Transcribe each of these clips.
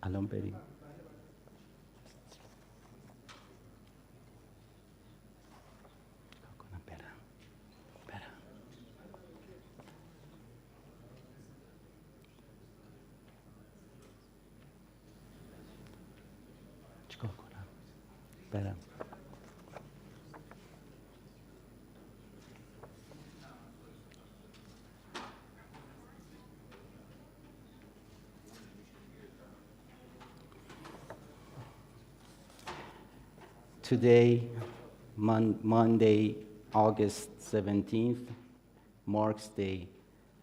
الان بریم. چیکار کنم؟ برم. Today, Monday, August 17th, marks the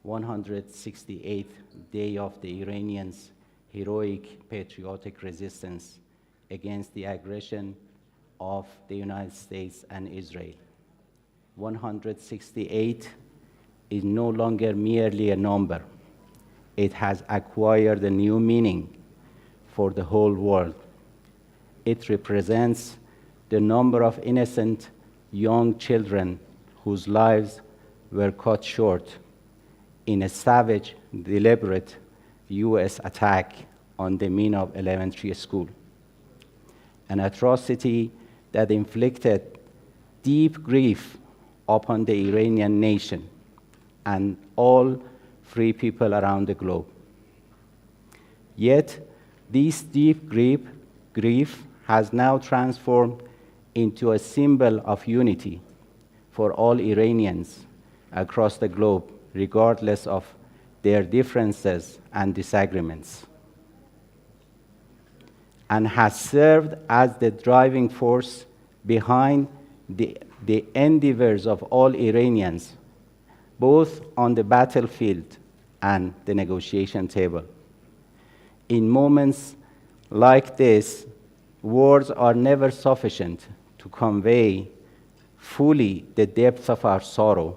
168th day of the Iranians' heroic patriotic resistance against the aggression of the United States and Israel. 168 is no longer merely a number. It has acquired a new meaning for the whole world. It represents the number of innocent young children whose lives were cut short in a savage, deliberate US attack on the Minov Elementary School, an atrocity that inflicted deep grief upon the Iranian nation and all free people around the globe. Yet, this deep grief has now transformed into a symbol of unity for all Iranians across the globe, regardless of their differences and disagreements, and has served as the driving force behind the endeavors of all Iranians, both on the battlefield and the negotiation table. In moments like this, words are never sufficient to convey fully the depth of our sorrow.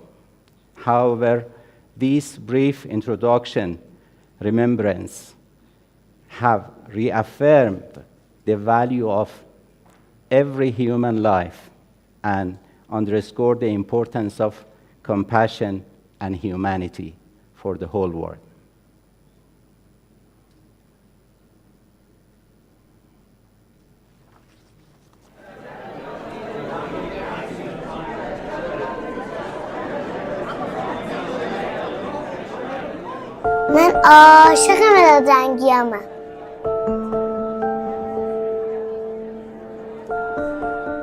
However, this brief introduction, remembrance, have reaffirmed the value of every human life and underscored the importance of compassion and humanity for the whole world. من عاشق مداد رنگیامم.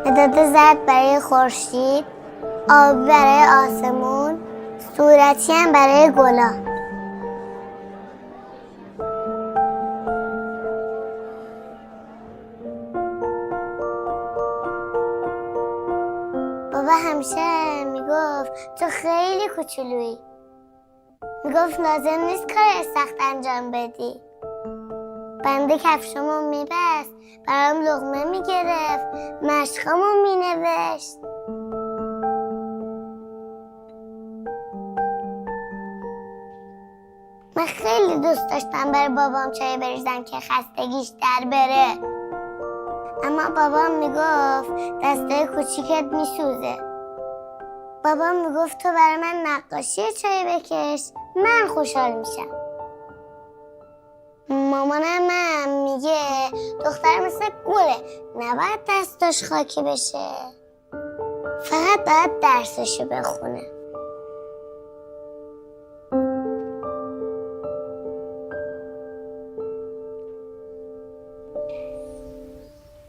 مداد زرد برای خورشید، آبی برای آسمون، صورتی هم برای گلا. بابا همیشه میگفت تو خیلی کوچولویی. میگفت لازم نیست کار سخت انجام بدی. بنده کفشمو میبست، برام لقمه میگرفت، مشقامو مینوشت. من خیلی دوست داشتم برای بابام چای بریزم که خستگیش در بره. اما بابام میگفت دستای کوچیکت میسوزه. بابام میگفت تو برای من نقاشی چای بکش، من خوشحال میشم. مامانم من میگه دختر مثل گله، نباید دستاش خاکی بشه، فقط باید درسشو بخونه.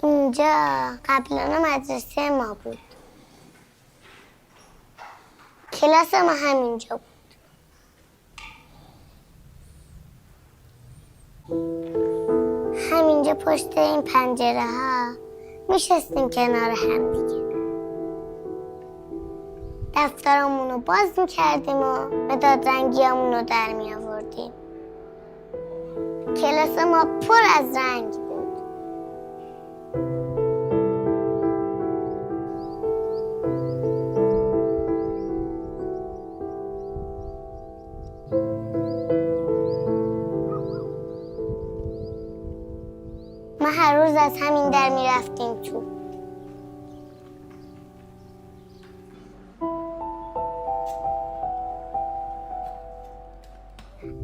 اینجا قبلا مدرسه ما بود. کلاس ما همینجا بود. همینجا پشت این پنجره ها میشستیم کنار هم دیگه. دفترمون رو باز میکردیم و مداد رنگیامون رو در میآوردیم. کلاس ما پر از رنگ بود. ما هر روز از همین در میرفتیم تو.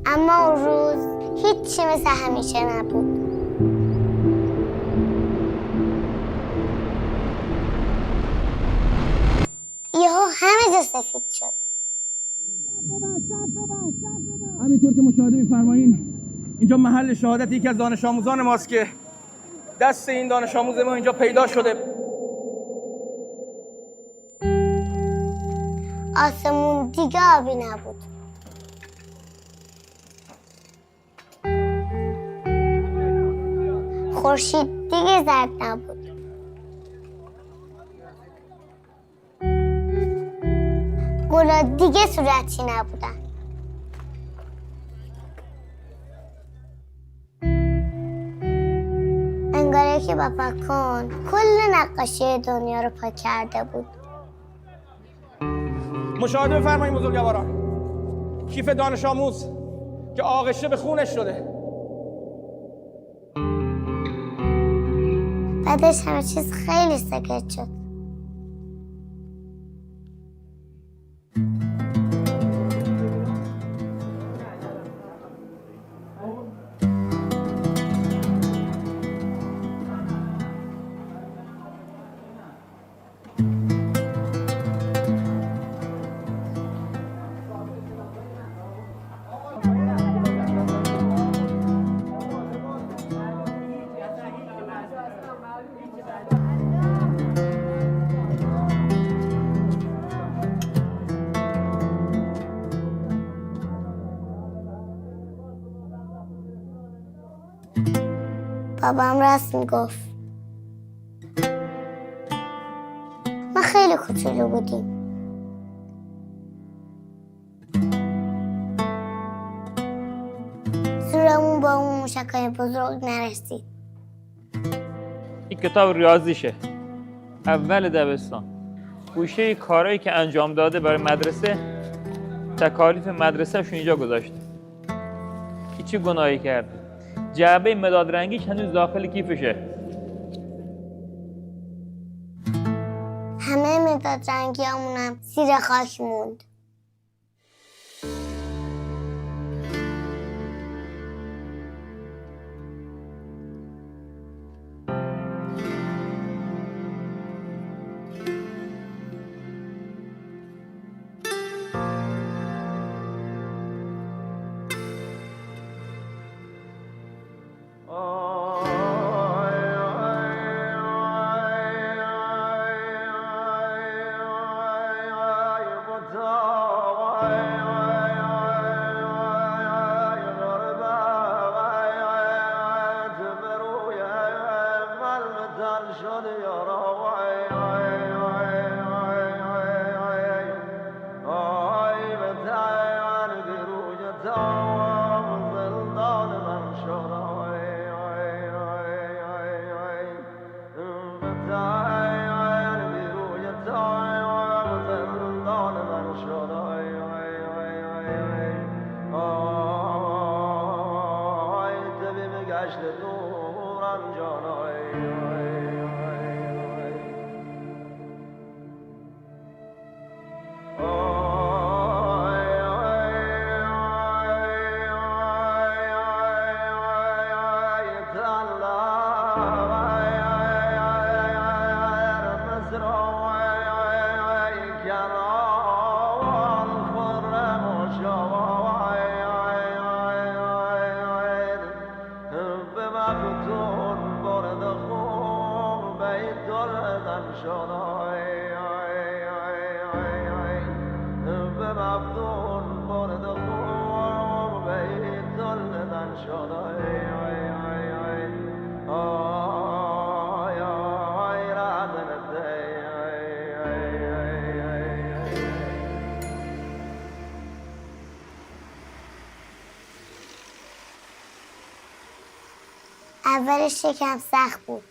اما اون روز هیچی مثل همیشه نبود. همینطور که مشاهده می‌فرمایید اینجا محل شهادت یکی از دانش آموزان ماست که دست این دانش آموز ما اینجا پیدا شده. آسمون دیگه آبی نبود. خورشید دیگه زرد نبود. گلا دیگه صورتی نبودن. انگاره که با پاکن کل نقاشی دنیا رو پاک کرده بود. مشاهده بفرمایید بزرگواران، کیف دانش آموز که آغشته به خونش شده. بعدش همه چیز خیلی سکت شد. بابام راست میگفت. ما خیلی کوچولو بودیم. زورمون با اون موشکای بزرگ نرسید. این کتاب ریاضیشه، اول دبستان. گوشه کارهایی که انجام داده برای مدرسه، تکالیف مدرسه‌شون اینجا گذاشته. چی گناهی کرده؟ جعبه مداد رنگیش هنوز داخل کیفشه. همه مداد رنگی همونم زیر خاک موند. اولش یکم سخت بود،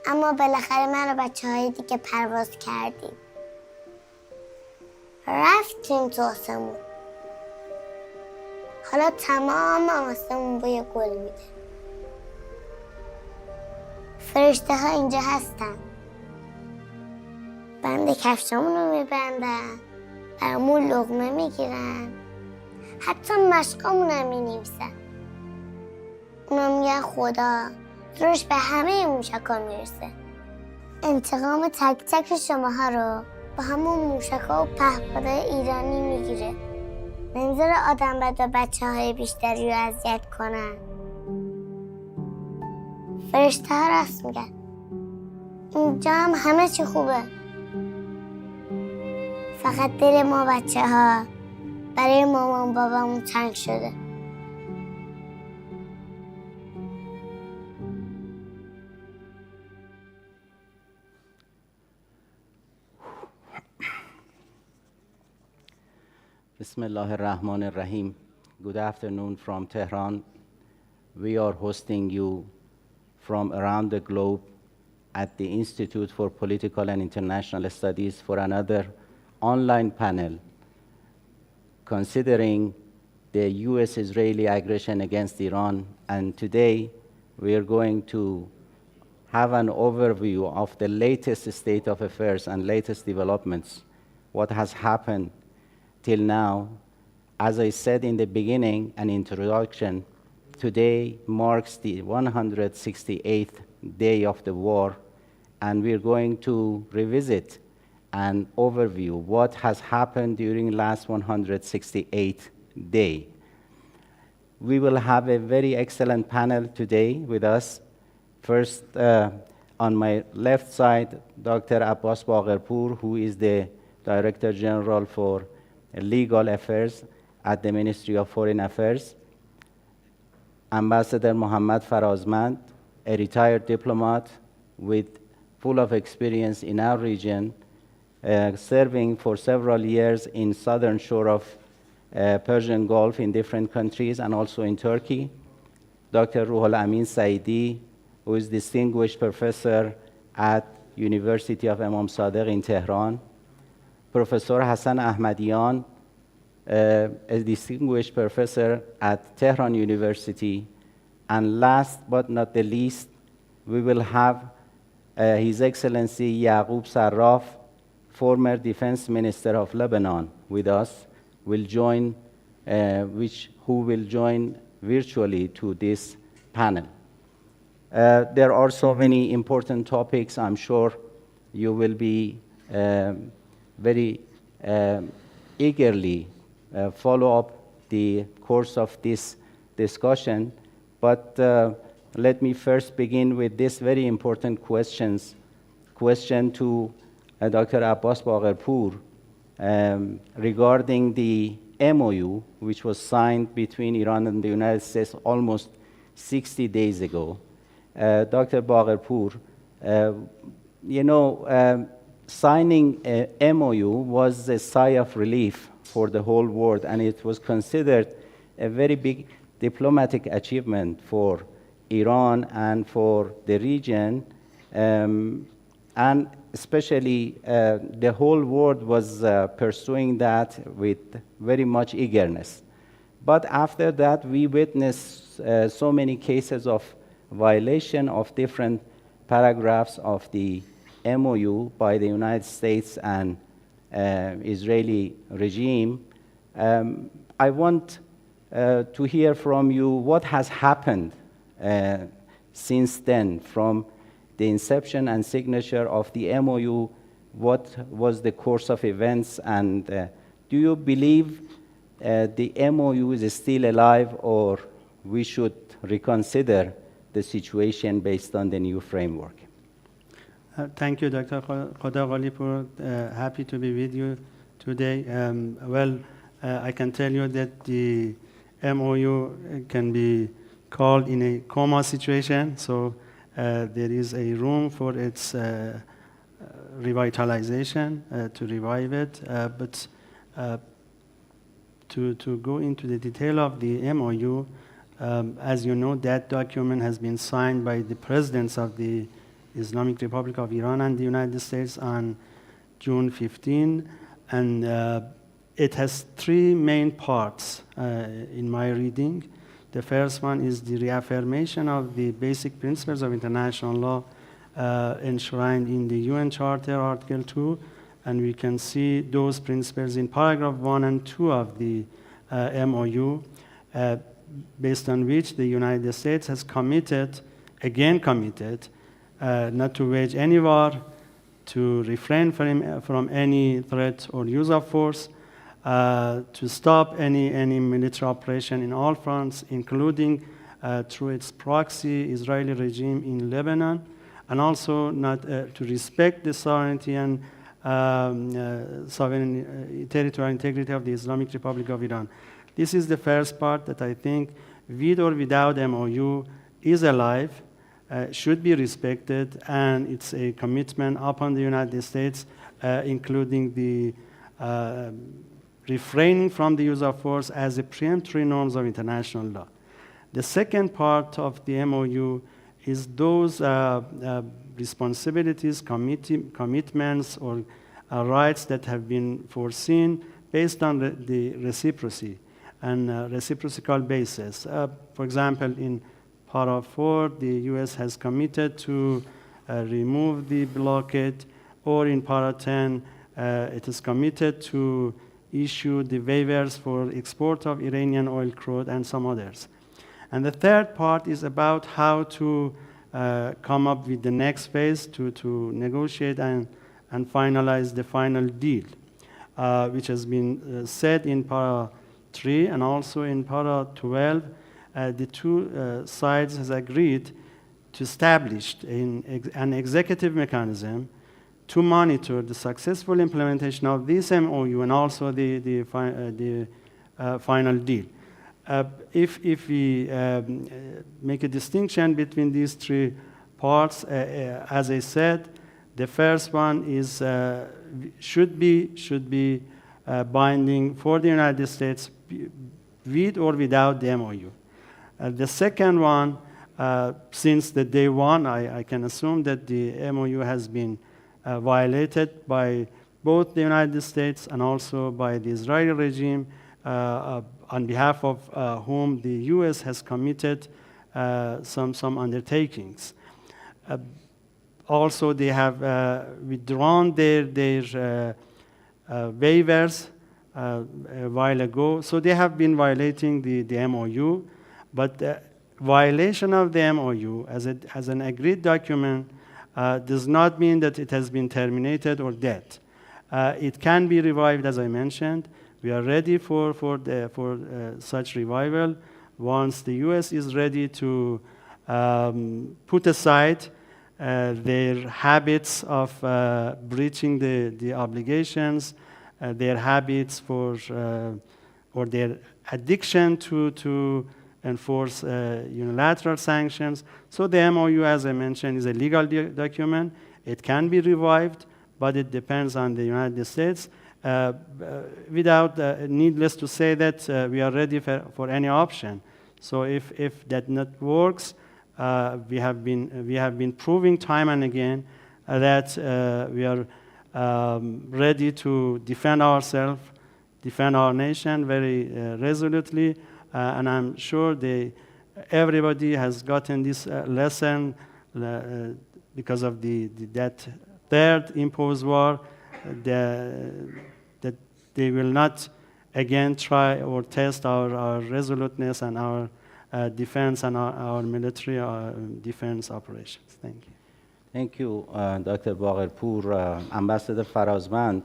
اما بالاخره من و بچه‌های دیگه پرواز کردیم. رفتیم تو آسمون. حالا تمام آسمون بوی گل میده. فرشته ها اینجا هستن. بند کفشامون رو میبندن، برامون لقمه میگیرن، حتی مشقامون هم مینویسن. اونا میگن خدا روش به همه موشکا میرسه. انتقام تک تک شماها رو با همون موشکا و پهپادهای ایرانی میگیره. نمیذاره آدم بد و بچه های بیشتری رو اذیت کنن. فرشته ها راست میگن. اینجا هم همه چی خوبه. فقط دل ما بچه ها برای مامان بابامون تنگ شده. Bismillah ar-Rahman ar-Rahim. Good afternoon from Tehran. We are hosting you from around the globe at the Institute for Political and International Studies for another online panel considering the US-Israeli aggression against Iran. And today we are going to have an overview of the latest state of affairs and latest developments, what has happened till now. As I said in the beginning, an introduction, today marks the 168th day of the war, and we're going to revisit an overview what has happened during last 168th day. We will have a very excellent panel today with us. First, on my left side, Dr. Abbas Bagherpour, who is the Director General for Legal Affairs at the Ministry of Foreign Affairs. Ambassador Mohammad Farazmand, a retired diplomat full of experience in our region, serving for several years in southern shore of Persian Gulf in different countries and also in Turkey. Dr. Ruhul Amin Saidi, who is distinguished professor at University of Imam Sadiq in Tehran. Professor Hassan Ahmadian, a distinguished professor at Tehran University. And last but not the least, we will have His Excellency Yaqub Sarraf, former Defense Minister of Lebanon, with us, who will join virtually to this panel. There are so many important topics. I'm sure you will be very eagerly follow up the course of this discussion. But let me first begin with this very important question to Dr. Abbas Bagherpour regarding the MOU, which was signed between Iran and the United States almost 60 days ago. Dr. Bagherpour, signing a MOU was a sigh of relief for the whole world, and it was considered a very big diplomatic achievement for Iran and for the region, and especially the whole world was pursuing that with very much eagerness. But after that, we witnessed so many cases of violation of different paragraphs of the MOU by the United States and Israeli regime. I want to hear from you what has happened since then, from the inception and signature of the MOU. What was the course of events, and do you believe the MOU is still alive, or we should reconsider the situation based on the new framework? Thank you, Dr. Khodagalipur. Happy to be with you today. I can tell you that the MOU can be called in a coma situation, so there is a room for its revitalization, to revive it. But to go into the detail of the MOU, as you know, that document has been signed by the presidents of the Islamic Republic of Iran and the United States on June 15, and it has three main parts in my reading. The first one is the reaffirmation of the basic principles of international law enshrined in the UN Charter, Article 2, and we can see those principles in paragraph 1 and 2 of the MOU, based on which the United States has committed not to wage any war, to refrain from any threat or use of force, to stop any military operation in all fronts, including through its proxy Israeli regime in Lebanon, and also not to respect the sovereignty and territorial integrity of the Islamic Republic of Iran. This is the first part that I think, with or without MOU, is alive, should be respected, and it's a commitment upon the United States, including the refraining from the use of force as a preemptory norms of international law. The second part of the MOU is those responsibilities, commitments, or rights that have been foreseen based on the reciprocity and reciprocal basis. For example, in Para 4, the US has committed to remove the blockade, or in Para 10, it is committed to issue the waivers for export of Iranian oil crude and some others. And the third part is about how to come up with the next phase to negotiate and finalize the final deal, which has been said in Para 3 and also in Para 12. The two sides has agreed to establish an executive mechanism to monitor the successful implementation of this MOU and also the final deal. If we make a distinction between these three parts, as I said, the first one is should be binding for the United States with or without the MOU. The second one, since the day one, I can assume that the MOU has been violated by both the United States and also by the Israeli regime, on behalf of whom the US has committed some undertakings. Also, they have withdrawn their waivers a while ago, so they have been violating the MOU, but the violation of the MOU as an agreed document does not mean that it has been terminated or dead. It can be revived, as I mentioned. We are ready for such revival once the US is ready to put aside their habits of breaching the obligations, their habits or their addiction to enforce unilateral sanctions. So the MOU, as I mentioned, is a legal document. It can be revived, but it depends on the United States. Without needless to say that we are ready for any option. So if that not works, we have been proving time and again that we are ready to defend ourselves, defend our nation very resolutely, and I'm sure everybody has gotten this lesson because of that third imposed war. That they will not again try or test our resoluteness and our defense and our military defense operations. Thank you. Thank you, Dr. Bagherpour. Ambassador Farazmand,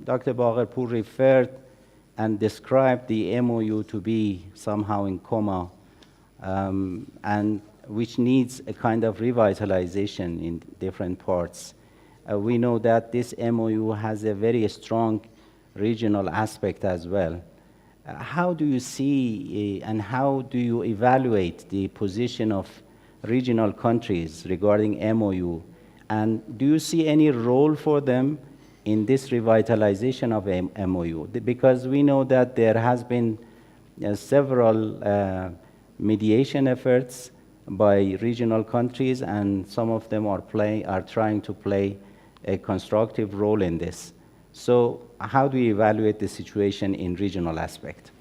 Dr. Bagherpour referred and described the MOU to be somehow in coma, and which needs a kind of revitalization in different parts. We know that this MOU has a very strong regional aspect as well. How do you see and how do you evaluate the position of regional countries regarding MOU? And do you see any role for them in this revitalization of MOU? Because we know that there has been several mediation efforts by regional countries, and some of them are trying to play a constructive role in this. So how do you evaluate the situation in regional aspect?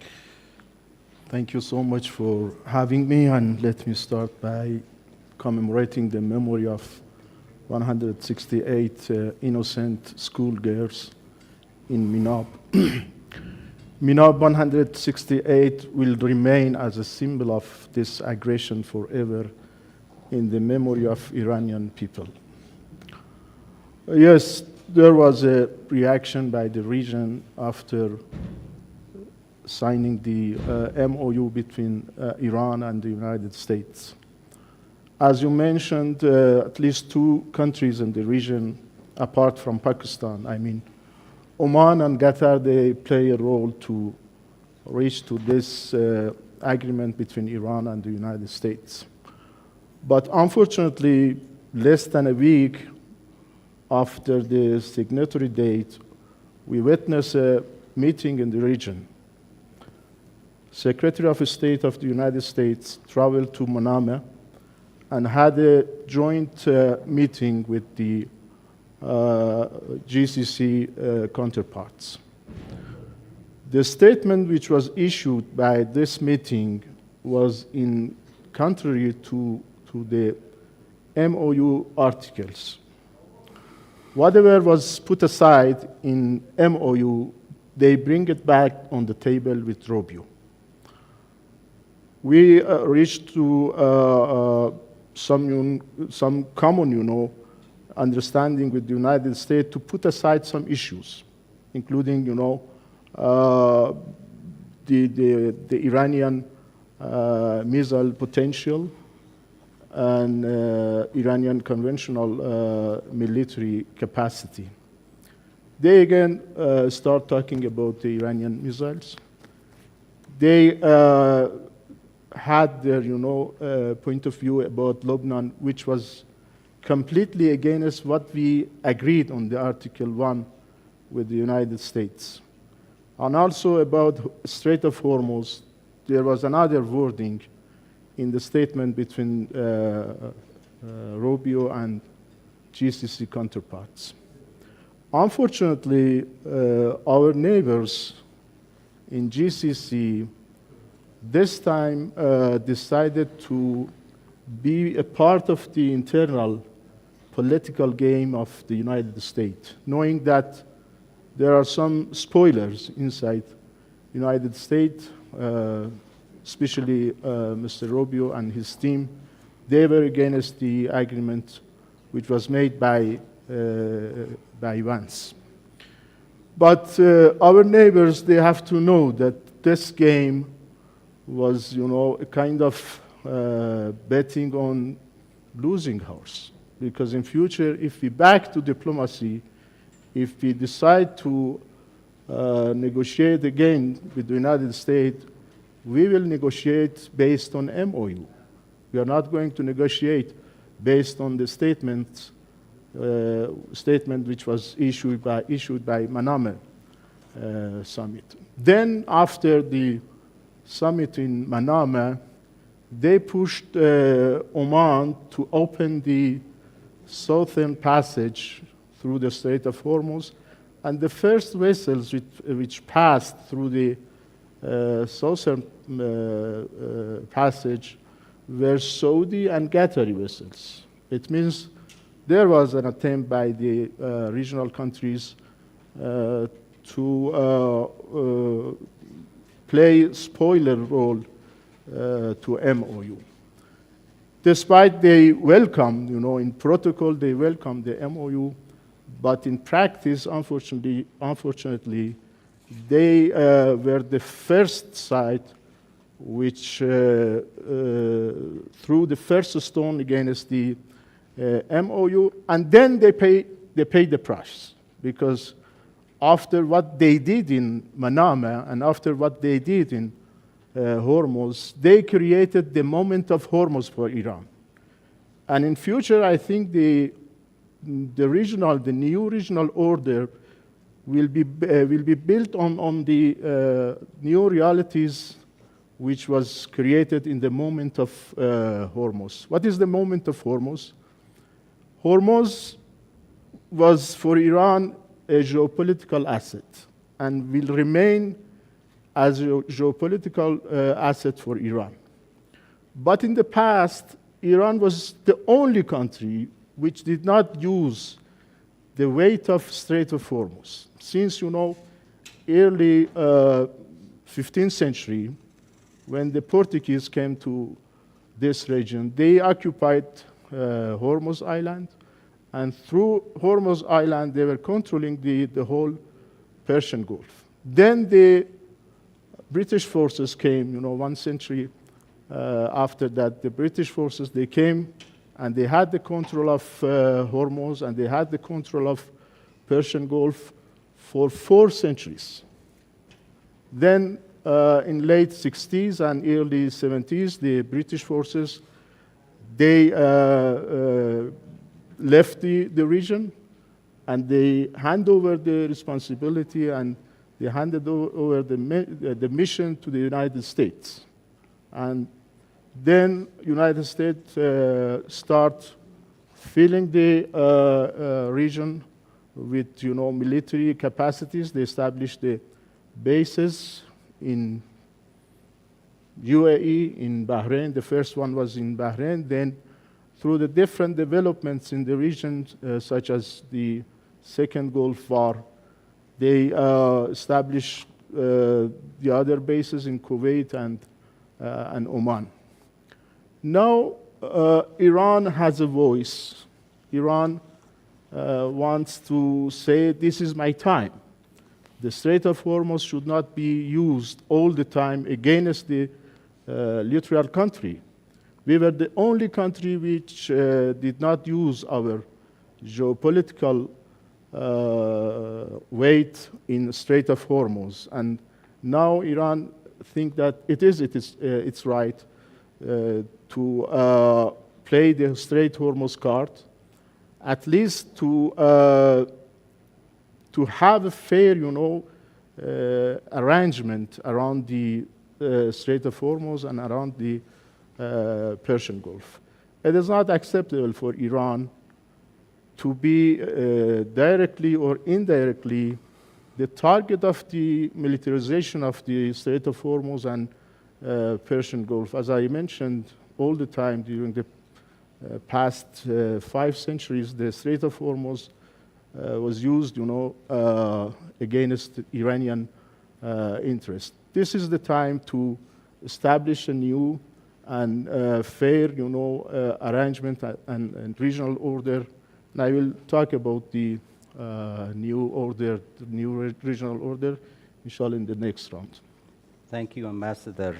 Thank you so much for having me, and let me start by commemorating the memory of 168 innocent schoolgirls in Minab. Minab 168 will remain as a symbol of this aggression forever in the memory of Iranian people. Yes, there was a reaction by the region after signing the MOU between Iran and the United States. As you mentioned, at least two countries in the region, apart from Pakistan, I mean, Oman and Qatar, they play a role to reach to this agreement between Iran and the United States. But unfortunately, less than a week after the signatory date, we witnessed a meeting in the region. Secretary of State of the United States traveled to Manama and had a joint meeting with the GCC counterparts. The statement which was issued by this meeting was in contrary to the MOU articles. Whatever was put aside in MOU, they bring it back on the table with Rubio. We reached to some common, understanding with the United States to put aside some issues, including, the Iranian missile potential and Iranian conventional military capacity. They again start talking about the Iranian missiles. They had their, point of view about Lebanon, which was completely against what we agreed on the Article 1 with the United States. And also about Strait of Hormuz, there was another wording in the statement between Rubio and GCC counterparts. Unfortunately, our neighbors in GCC this time decided to be a part of the internal political game of the United States, knowing that there are some spoilers inside the United States, especially Mr. Rubio and his team. They were against the agreement which was made by Vance. But our neighbors, they have to know that this game was, a kind of betting on losing horse. Because in future, if we back to diplomacy, if we decide to negotiate again with the United States, we will negotiate based on MOU. We are not going to negotiate based on the statement which was issued by Manama summit. Then after the summit in Manama, they pushed Oman to open the southern passage through the Strait of Hormuz, and the first vessels which passed through the southern passage were Saudi and Qatari vessels. It means there was an attempt by the regional countries to play spoiler role to MOU. Despite they welcome, in protocol they welcome the MOU, but in practice, unfortunately, they were the first side which threw the first stone against the MOU, and then they paid the price, because after what they did in Manama and after what they did in Hormuz, they created the moment of Hormuz for Iran. And in future, I think the new regional order will be built on the new realities which was created in the moment of Hormuz. What is the moment of Hormuz? Hormuz was for Iran a geopolitical asset and will remain as a geopolitical asset for Iran. But in the past, Iran was the only country which did not use the weight of Strait of Hormuz. Since, early 15th century, when the Portuguese came to this region, they occupied Hormuz Island, and through Hormuz Island, they were controlling the whole Persian Gulf. Then the British forces came, 1 century after that. The British forces, they came and they had the control of Hormuz and they had the control of Persian Gulf for 4 centuries. Then in late 60s and early 70s, the British forces, they left the region and they hand over the responsibility and they handed over the mission to the United States. And then United States start filling the region with military capacities. They established the bases in UAE, in Bahrain. The first one was in Bahrain. Then through the different developments in the region, such as the Second Gulf War, they established the other bases in Kuwait and Oman. Now, Iran has a voice. Iran wants to say, this is my time. The Strait of Hormuz should not be used all the time against the neutral country. We were the only country which did not use our geopolitical weight in Strait of Hormuz. And now Iran think that it's right to play the Strait Hormuz card, at least to have a fair, arrangement around the Strait of Hormuz and around the Persian Gulf. It is not acceptable for Iran to be directly or indirectly the target of the militarization of the Strait of Hormuz and Persian Gulf. As I mentioned all the time during the past 5 centuries, the Strait of Hormuz was used, against Iranian interest. This is the time to establish a new and fair, arrangement and regional order. And I will talk about the new order, the new regional order, inshallah, in the next round. Thank you, Ambassador.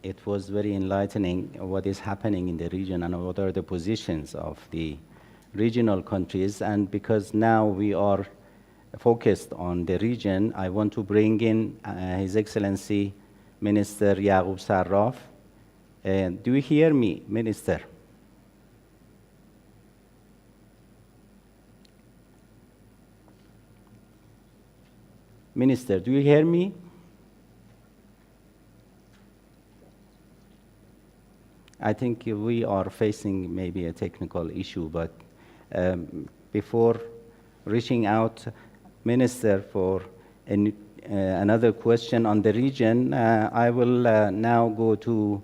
It was very enlightening what is happening in the region and what are the positions of the regional countries. And because now we are focused on the region, I want to bring in His Excellency Minister Yaqub Sarraf. Do you hear me, Minister? Minister, do you hear me? I think we are facing maybe a technical issue, but before reaching out, Minister, for another question on the region, I will now go to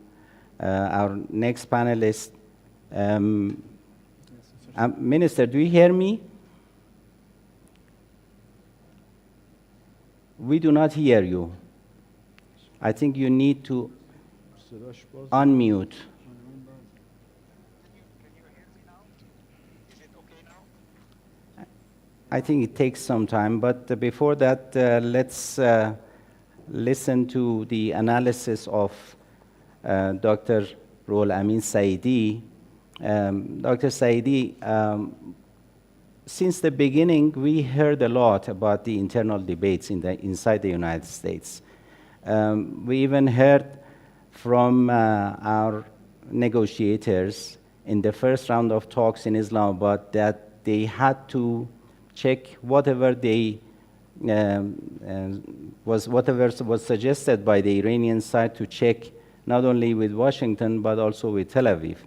our next panelist. Minister, do you hear me? We do not hear you. I think you need to unmute. I think it takes some time, but before that, let's listen to the analysis of Dr. Ruhollah Amin Saeedi. Dr. Saeedi, since the beginning, we heard a lot about the internal debates inside the United States. We even heard from our negotiators in the first round of talks in Islamabad that they had to check whatever was suggested by the Iranian side to check not only with Washington but also with Tel Aviv.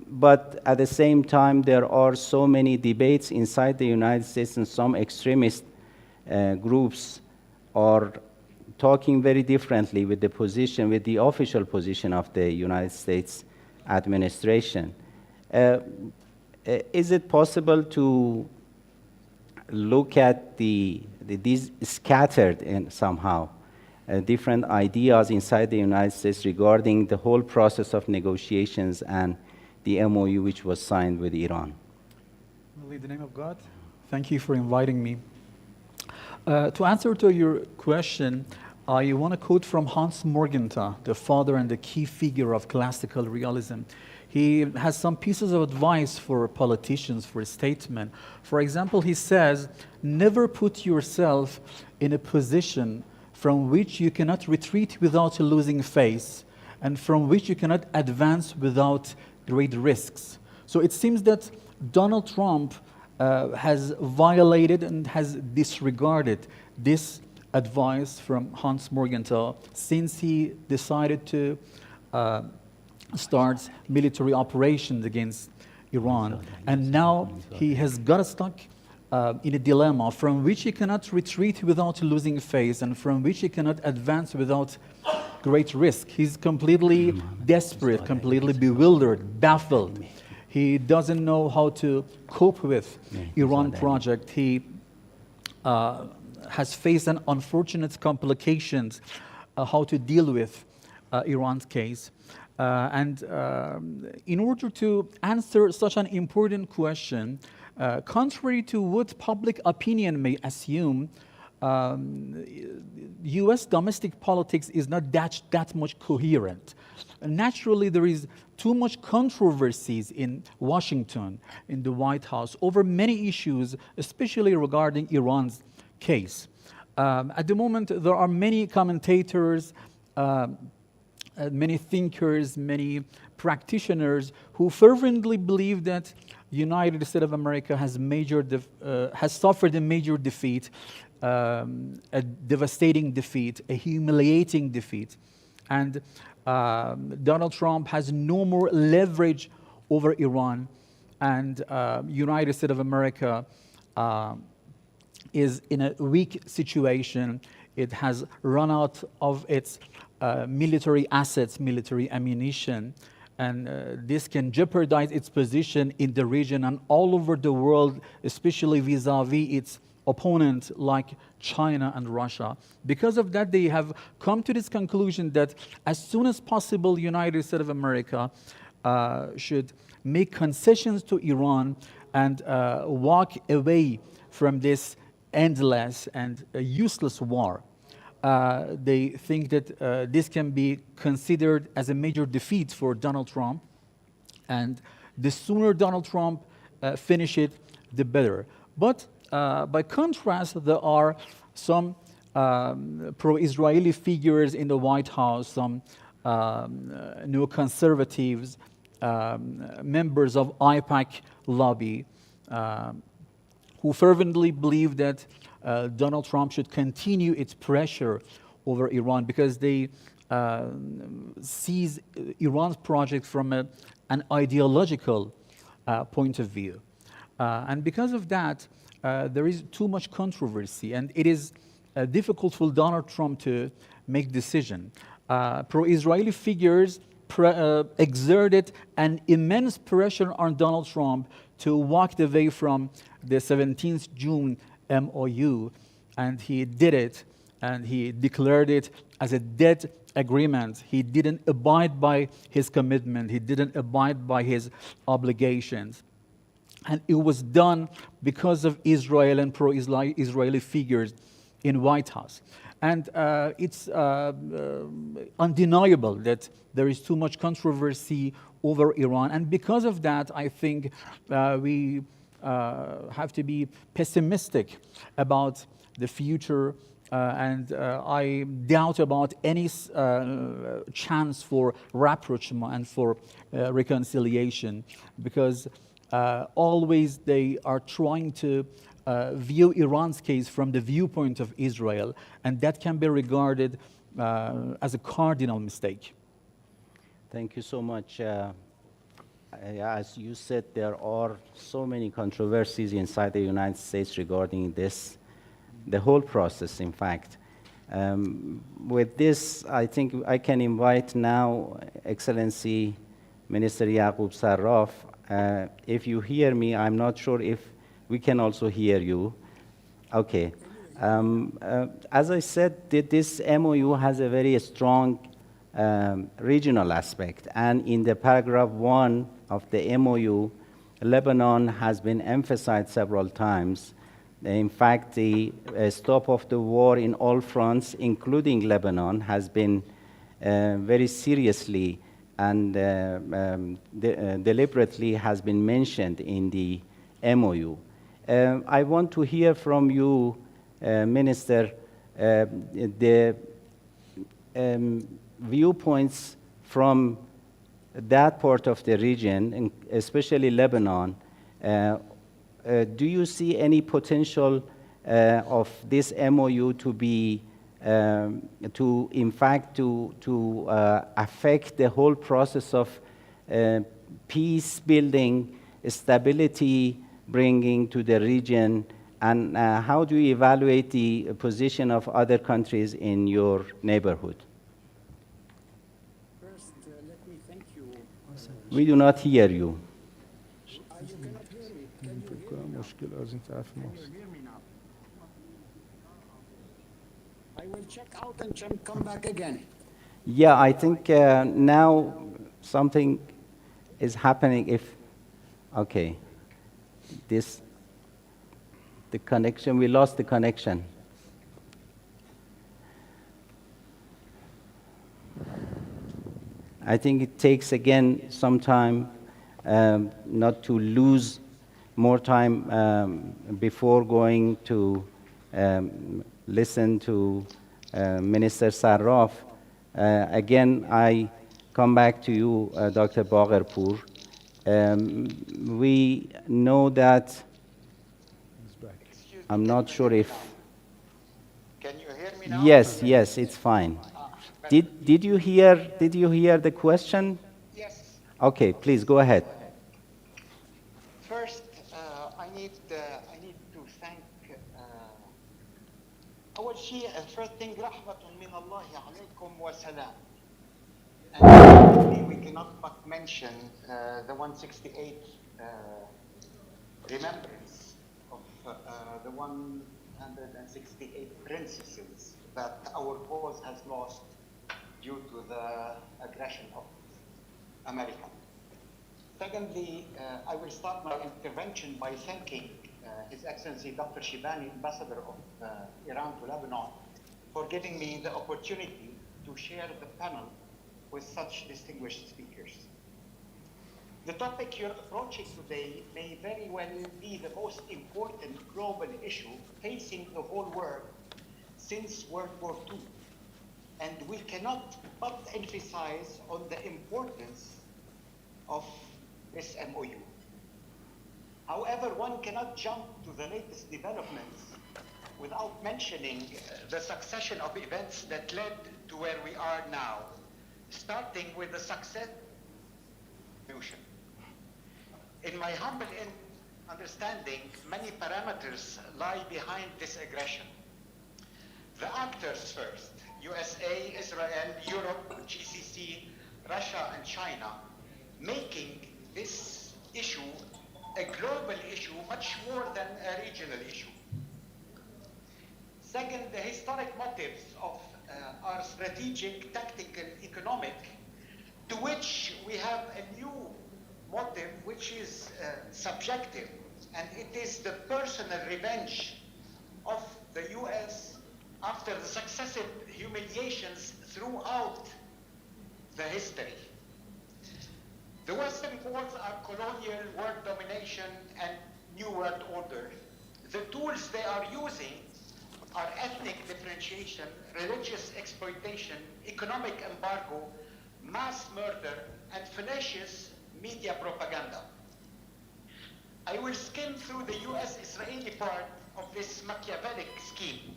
But at the same time, there are so many debates inside the United States, and some extremist groups are talking very differently with the official position of the United States administration. Is it possible to look at these scattered in somehow different ideas inside the United States regarding the whole process of negotiations and the MOU which was signed with Iran. In the name of God, thank you for inviting me. To answer to your question, I want to quote from Hans Morgenthau, the father and the key figure of classical realism. He has some pieces of advice for politicians, for statesmen. For example, he says, never put yourself in a position from which you cannot retreat without losing face, and from which you cannot advance without great risks. So it seems that Donald Trump has violated and has disregarded this advice from Hans Morgenthau since he decided to start military operations against Iran. And now he has got stuck in a dilemma from which he cannot retreat without losing face and from which he cannot advance without great risk. He's completely desperate, completely bewildered, baffled. He doesn't know how to cope with Iran project. He has faced an unfortunate complications how to deal with Iran's case. In order to answer such an important question, contrary to what public opinion may assume, U.S. domestic politics is not that much coherent. Naturally, there is too much controversies in Washington, in the White House, over many issues, especially regarding Iran's case. At the moment, there are many commentators, many thinkers, many practitioners who fervently believe that United States of America has suffered a major defeat, a devastating defeat, a humiliating defeat, and Donald Trump has no more leverage over Iran, and United States of America is in a weak situation. It has run out of its military assets, military ammunition, and this can jeopardize its position in the region and all over the world, especially vis-a-vis its opponent like China and Russia. Because of that, they have come to this conclusion that as soon as possible, United States of America should make concessions to Iran and walk away from this endless and useless war. They think that this can be considered as a major defeat for Donald Trump, and the sooner Donald Trump finish it, the better. But by contrast, there are some pro-Israeli figures in the White House, some neoconservatives, members of AIPAC lobby, who fervently believe that Donald Trump should continue its pressure over Iran because they sees Iran's project from an ideological point of view. And because of that, there is too much controversy, and it is difficult for Donald Trump to make decision. Pro-Israeli figures exerted an immense pressure on Donald Trump to walk away from the 17th June MOU, and he did it, and he declared it as a dead agreement. He didn't abide by his commitment. He didn't abide by his obligations. And it was done because of Israel and pro-Israeli figures in White House. And it's undeniable that there is too much controversy over Iran. And because of that, I think we have to be pessimistic about the future, and I doubt about any chance for rapprochement and for reconciliation, because always they are trying to view Iran's case from the viewpoint of Israel, and that can be regarded as a cardinal mistake. Thank you so much. As you said, there are so many controversies inside the United States regarding this, the whole process, in fact. With this, I think I can invite now Excellency Minister Yaqub Sarraf. If you hear me, I'm not sure if we can also hear you. Okay. As I said, this MOU has a very strong regional aspect. And in the paragraph 1 of the MOU, Lebanon has been emphasized several times. In fact, the stop of the war in all fronts, including Lebanon, has been very seriously and deliberately has been mentioned in the MOU. I want to hear from you, Minister, the viewpoints from that part of the region, and especially Lebanon. Do you see any potential of this MOU to be, to in fact, to affect the whole process of peace building, stability bringing to the region, and how do you evaluate the position of other countries in your neighborhood? First, let me thank you. We do not hear you. You cannot hear me. Can you hear me now? Can you hear me now? I will check out and come back again. Yeah, I think now something is happening. If, okay, the connection, we lost the connection. I think it takes again some time not to lose more time before going to listen to Minister Sarraf. Again, I come back to you, Dr. Bagherpour. We know that, I'm not sure if... Can you hear me now? Yes, it's fine. Did you hear the question? Yes. Okay, please go ahead. First, I need to thank أول شيء first thing رحمة من الله عليكم وسلام. And we cannot but mention the 168 remembrance of the 168 princesses that our cause has lost due to the aggression of America. Secondly, I will start my intervention by thanking His Excellency Dr. Shibani, Ambassador of Iran to Lebanon, for giving me the opportunity to share the panel with such distinguished speakers. The topic you're approaching today may very well be the most important global issue facing the whole world since World War II. And we cannot but emphasize on the importance of this MOU. However, one cannot jump to the latest developments without mentioning the succession of events that led to where we are now, starting with the success of the In my humble understanding, many parameters lie behind this aggression. The actors first, USA, Israel, Europe, GCC, Russia, and China, making this issue a global issue much more than a regional issue. Second, the historic motives of our strategic, tactical, economic, to which we have a new motive which is subjective, and it is the personal revenge of the US after the successive humiliations throughout the history. The Western powers are colonial, world domination, and New World Order. The tools they are using are ethnic differentiation, religious exploitation, economic embargo, mass murder, and fallacious media propaganda. I will skim through the US-Israeli part of this Machiavellic scheme.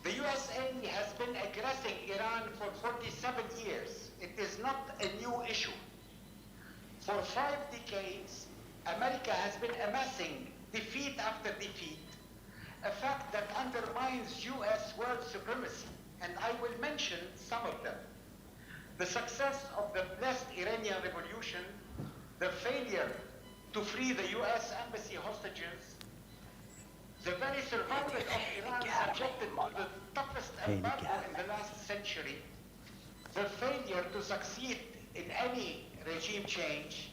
The USA has been aggressing Iran for 47 years. It is not a new issue. For 5 decades, America has been amassing defeat after defeat, a fact that undermines US world supremacy, and I will mention some of them. The success of the blessed Iranian Revolution, the failure to free the US embassy hostages, the very survival of Iran subjected to the toughest embargo in the last century, the failure to succeed in any regime change,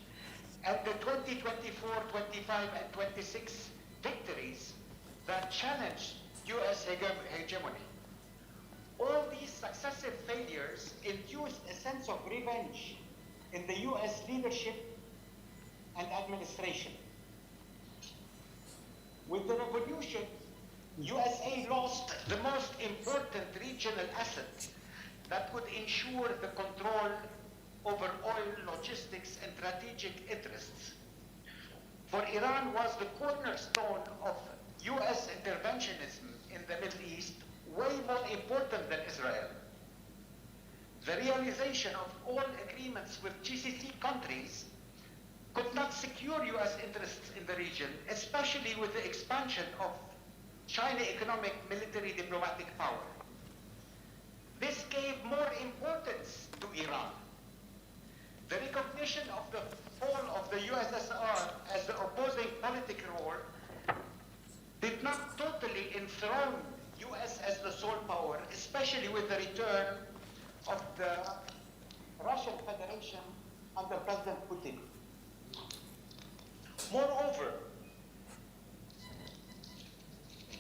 and the 2024, 25, and 26 victories that challenged US hegemony. All these successive failures induced a sense of revenge in the US leadership and administration. With the revolution, USA lost the most important regional asset that would ensure the control over oil, logistics, and strategic interests. For Iran was the cornerstone of US interventionism in the Middle East, way more important than Israel. The realization of all agreements with GCC countries could not secure US interests in the region, especially with the expansion of China economic, military, diplomatic power. This gave more importance to Iran. The recognition of the fall of the USSR as the opposing political role did not totally enthrone US as the sole power, especially with the return of the Russian Federation under President Putin. Moreover,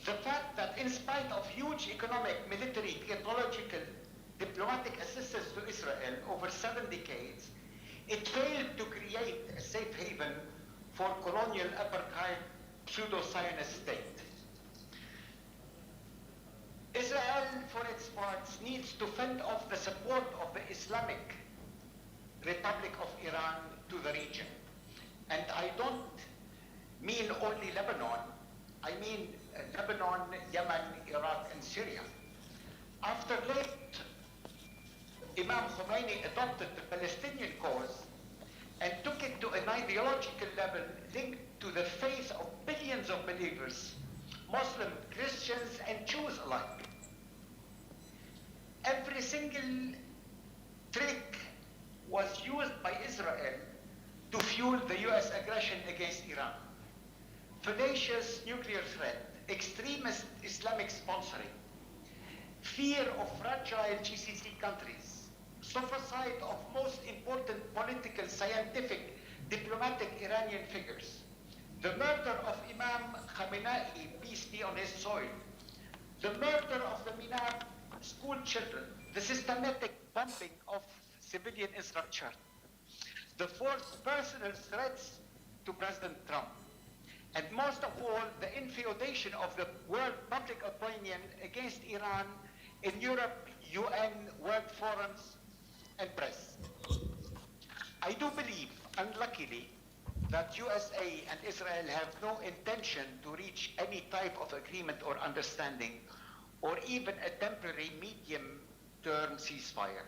the fact that in spite of huge economic, military, technological, diplomatic assistance to Israel over 7 decades, it failed to create a safe haven for colonial apartheid pseudo-Zionist state. Israel, for its part, needs to fend off the support of the Islamic Republic of Iran to the region. And I don't mean only Lebanon, I mean Lebanon, Yemen, Iraq, and Syria. After late Imam Khomeini adopted the Palestinian cause and took it to an ideological level linked to the faith of billions of believers, Muslim, Christians, and Jews alike. Every single trick was used by Israel to fuel the US aggression against Iran. Fallacious nuclear threat, extremist Islamic sponsoring, fear of fragile GCC countries, suicide of most important political, scientific, diplomatic Iranian figures, the murder of Imam Khamenei, peace be on his soil, the murder of the Minab school children, the systematic bombing of civilian infrastructure, the forced personal threats to President Trump, and most of all, the infeudation of the world public opinion against Iran in Europe, UN, world forums, and press. I do believe, unluckily, that USA and Israel have no intention to reach any type of agreement or understanding, or even a temporary medium-term ceasefire.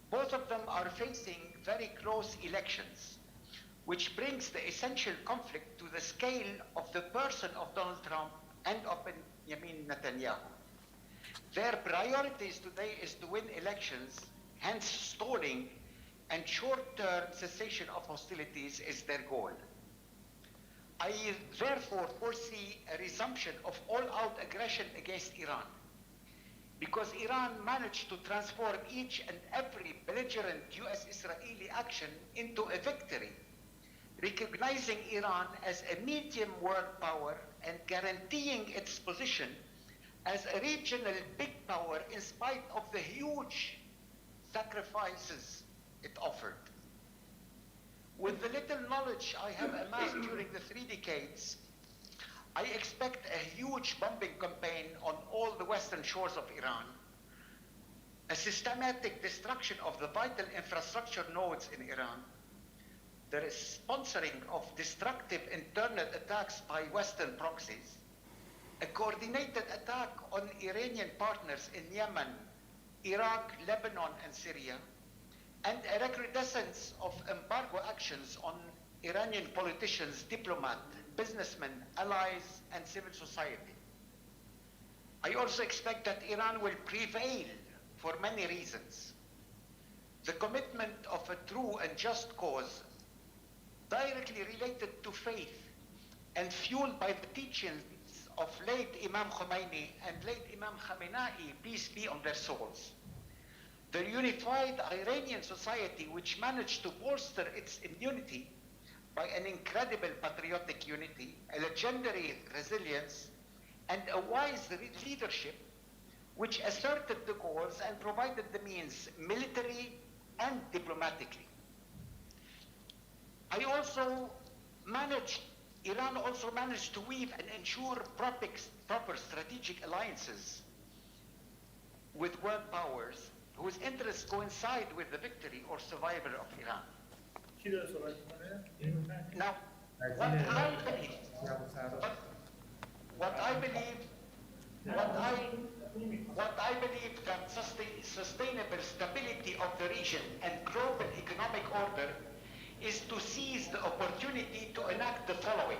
Both of them are facing very close elections, which brings the essential conflict to the scale of the person of Donald Trump and of Benjamin Netanyahu. Their priorities today is to win elections, hence stalling and short-term cessation of hostilities is their goal. I therefore foresee a resumption of all-out aggression against Iran, because Iran managed to transform each and every belligerent US-Israeli action into a victory, recognizing Iran as a medium world power and guaranteeing its position as a regional big power in spite of the huge sacrifices it offered. With the little knowledge I have amassed during the 3 decades, I expect a huge bombing campaign on all the western shores of Iran, a systematic destruction of the vital infrastructure nodes in Iran, the sponsoring of destructive internal attacks by Western proxies, a coordinated attack on Iranian partners in Yemen, Iraq, Lebanon, and Syria, and a recrudescence of embargo actions on Iranian politicians, diplomats, businessmen, allies, and civil society. I also expect that Iran will prevail for many reasons. The commitment of a true and just cause, directly related to faith and fueled by the teachings of late Imam Khomeini and late Imam Khamenei, peace be on their souls. the unified Iranian society, which managed to bolster its immunity by an incredible patriotic unity, a legendary resilience, and a wise leadership, which asserted the goals and provided the means military and diplomatically. Iran also managed to weave and ensure proper strategic alliances with world powers whose interests coincide with the victory or survival of Iran. Now, what I believe that sustainable stability of the region and global economic order is to seize the opportunity to enact the following: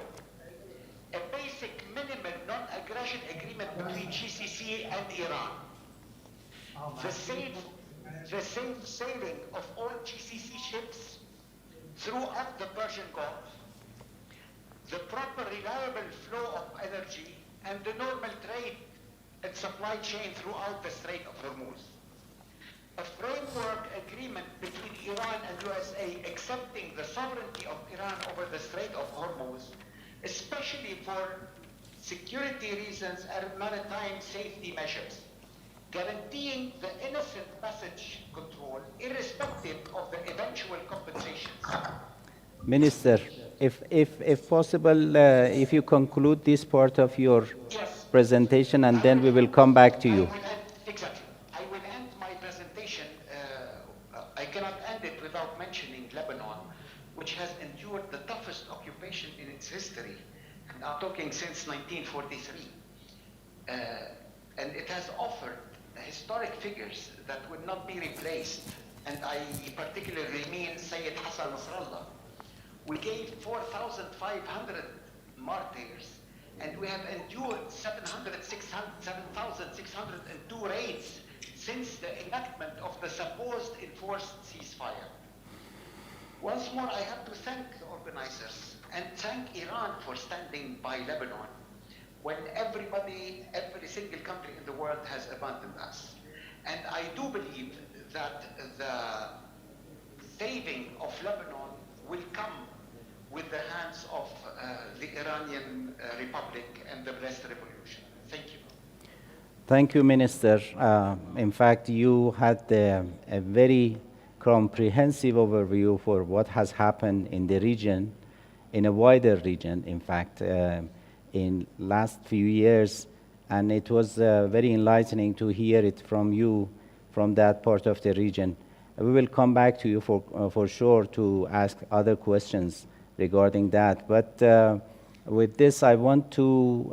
a basic minimum non-aggression agreement between GCC and Iran, the safe sailing of all GCC ships throughout the Persian Gulf, the proper reliable flow of energy, and the normal trade and supply chain throughout the Strait of Hormuz. A framework agreement between Iran and USA accepting the sovereignty of Iran over the Strait of Hormuz, especially for security reasons and maritime safety measures, guaranteeing the innocent passage control irrespective of the eventual compensations. Minister, if possible, if you conclude this part of your presentation, and then we will come back to you. Exactly. I will end my presentation. I cannot end it without mentioning Lebanon, which has endured the toughest occupation in its history. And I'm talking since 1943. And it has offered historic figures that would not be replaced. And I particularly mean Sayyid Hassan Nasrallah. We gave 4,500 martyrs, and we have endured 7,602 raids since the enactment of the supposed enforced ceasefire. Once more, I have to thank the organizers and thank Iran for standing by Lebanon when every single country in the world has abandoned us. And I do believe that the saving of Lebanon will come with the hands of the Iranian Republic and the Blessed Revolution. Thank you. Thank you, Minister. In fact, you had a very comprehensive overview for what has happened in the region, in a wider region, in fact, in last few years. And it was very enlightening to hear it from you, from that part of the region. We will come back to you for sure to ask other questions regarding that. But with this, I want to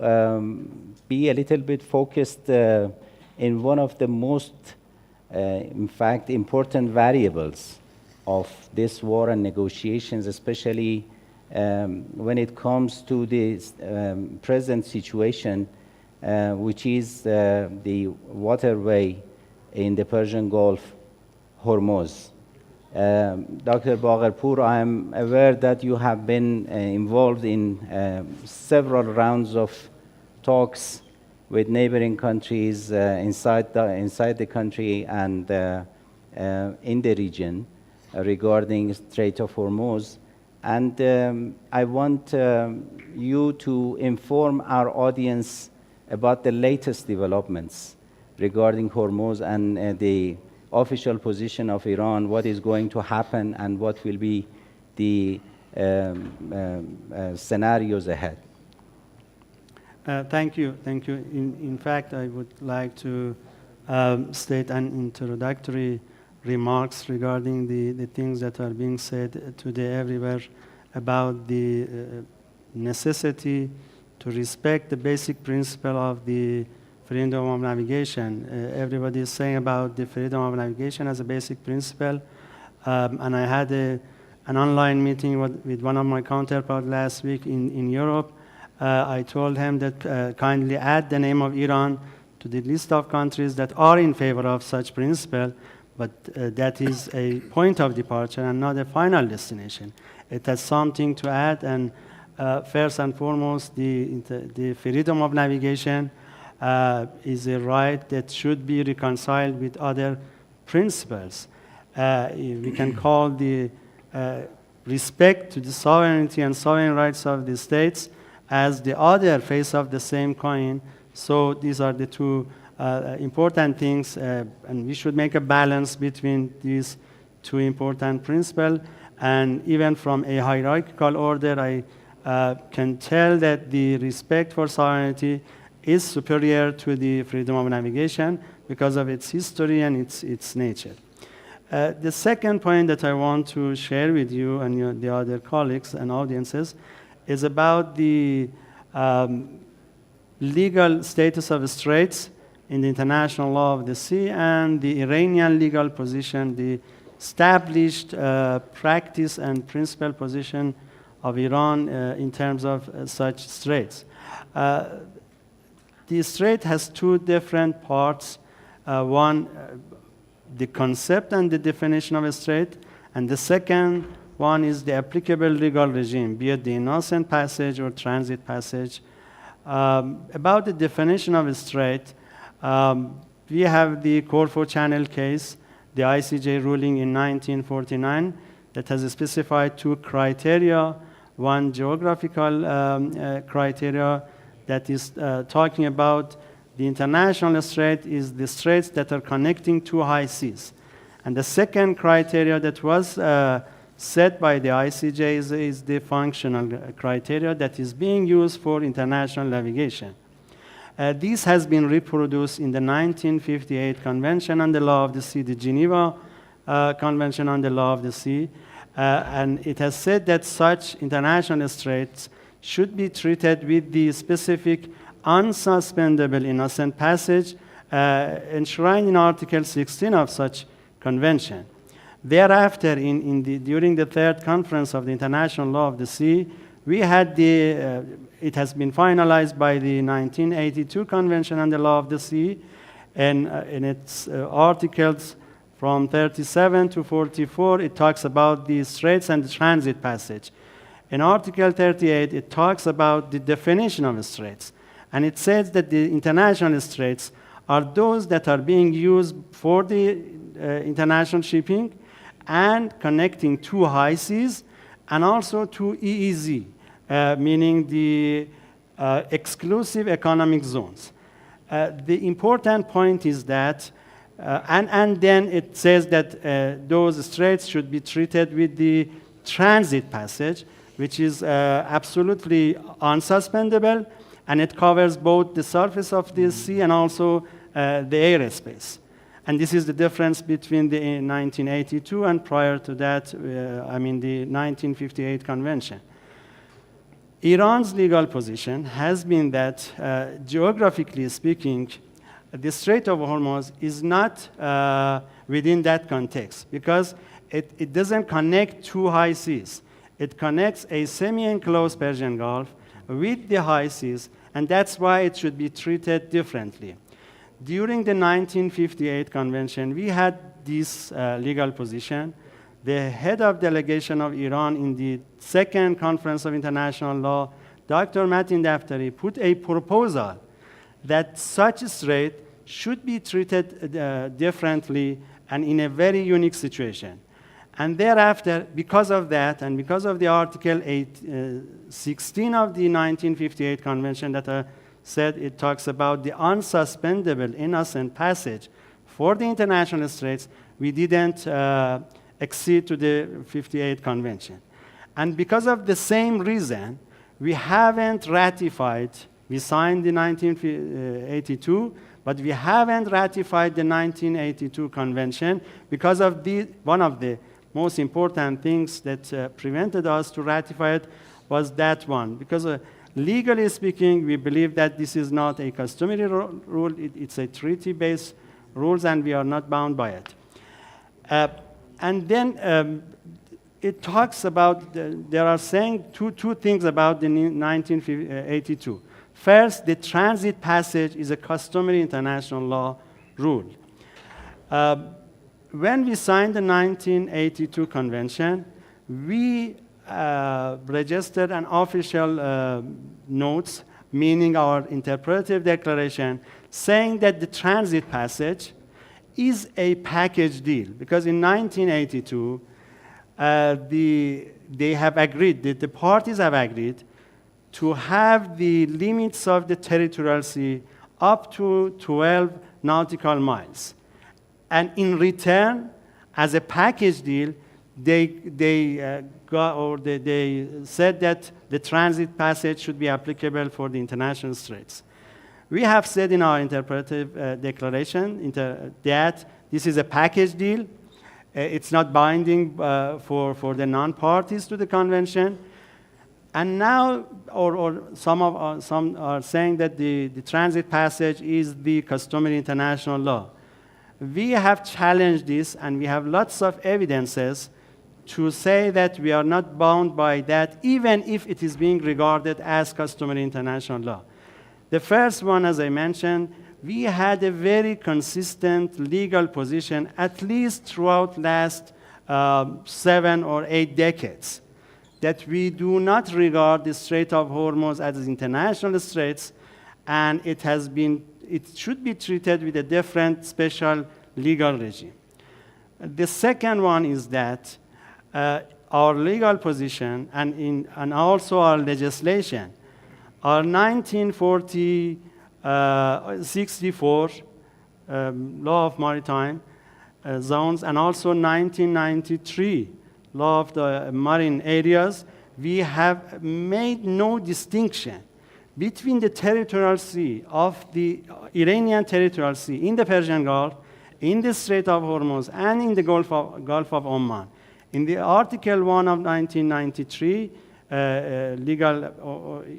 be a little bit focused in one of the most, in fact, important variables of this war and negotiations, especially when it comes to this present situation, which is the waterway in the Persian Gulf, Hormuz. Dr. Bagherpour, I am aware that you have been involved in several rounds of talks with neighboring countries inside the country and in the region regarding Strait of Hormuz. And I want you to inform our audience about the latest developments regarding Hormuz and the official position of Iran, what is going to happen, and what will be the scenarios ahead. Thank you. In fact, I would like to state an introductory remarks regarding the things that are being said today everywhere about the necessity to respect the basic principle of the freedom of navigation. Everybody is saying about the freedom of navigation as a basic principle. And I had an online meeting with one of my counterparts last week in Europe. I told him that kindly add the name of Iran to the list of countries that are in favor of such principle, but that is a point of departure and not a final destination. It has something to add, and first and foremost, the freedom of navigation is a right that should be reconciled with other principles. We can call the respect to the sovereignty and sovereign rights of the states as the other face of the same coin. So these are the two important things, and we should make a balance between these two important principles. And even from a hierarchical order, I can tell that the respect for sovereignty is superior to the freedom of navigation because of its history and its nature. The second point that I want to share with you and the other colleagues and audiences is about the legal status of straits in the international law of the sea and the Iranian legal position, the established practice and principal position of Iran in terms of such straits. The strait has two different parts. One, the concept and the definition of a strait, and the second one is the applicable legal regime, be it the innocent passage or transit passage. About the definition of a strait, we have the Corfu Channel case, the ICJ ruling in 1949 that has specified two criteria, one geographical criteria that is talking about the international strait is the straits that are connecting two high seas. And the second criteria that was set by the ICJ is the functional criteria that is being used for international navigation. This has been reproduced in the 1958 Convention on the Law of the Sea, the Geneva Convention on the Law of the Sea, and it has said that such international straits should be treated with the specific unsuspendable innocent passage enshrined in Article 16 of such convention. Thereafter, during the third conference of the International Law of the Sea, we had it has been finalized by the 1982 Convention on the Law of the Sea, and in its articles from 37 to 44, it talks about the straits and the transit passage. In Article 38, it talks about the definition of straits, and it says that the international straits are those that are being used for the international shipping and connecting two high seas and also to EEZ, meaning the exclusive economic zones. The important point is that, and then it says that those straits should be treated with the transit passage, which is absolutely unsuspendable, and it covers both the surface of the sea and also the airspace. And this is the difference between the 1982 and prior to that, the 1958 Convention. Iran's legal position has been that, geographically speaking, the Strait of Hormuz is not within that context because it doesn't connect two high seas. It connects a semi-enclosed Persian Gulf with the high seas, and that's why it should be treated differently. During the 1958 Convention, we had this legal position. The head of delegation of Iran in the second Conference of International Law, Dr. Matin Daftari, put a proposal that such a strait should be treated differently and in a very unique situation. And thereafter, because of that, and because of the Article 16 of the 1958 Convention that said it talks about the unsuspendable innocent passage for the international straits, we didn't accede to the 58 Convention. And because of the same reason, we haven't ratified, we signed the 1982, but we haven't ratified the 1982 Convention because of one of the most important things that prevented us to ratify it was that one. Because legally speaking, we believe that this is not a customary rule, it's a treaty-based rules, and we are not bound by it. And then it talks about, there are saying two things about the 1982. First, the transit passage is a customary international law rule. When we signed the 1982 Convention, we registered an official notes, meaning our interpretive declaration, saying that the transit passage is a package deal, because in 1982, they have agreed, the parties have agreed to have the limits of the territorial sea up to 12 nautical miles. And in return, as a package deal, they said that the transit passage should be applicable for the international straits. We have said in our interpretive declaration that this is a package deal. It's not binding for the non-parties to the convention. And now, some are saying that the transit passage is the customary international law. We have challenged this, and we have lots of evidences to say that we are not bound by that, even if it is being regarded as customary international law. The first one, as I mentioned, we had a very consistent legal position, at least throughout last 7 or 8 decades, that we do not regard the Strait of Hormuz as international straits, and it should be treated with a different special legal regime. The second one is that our legal position and also our legislation, our 1964 Law of Maritime Zones and also 1993 Law of the Marine Areas, we have made no distinction between the territorial sea of the Iranian territorial sea in the Persian Gulf, in the Strait of Hormuz, and in the Gulf of Oman. In the Article 1 of 1993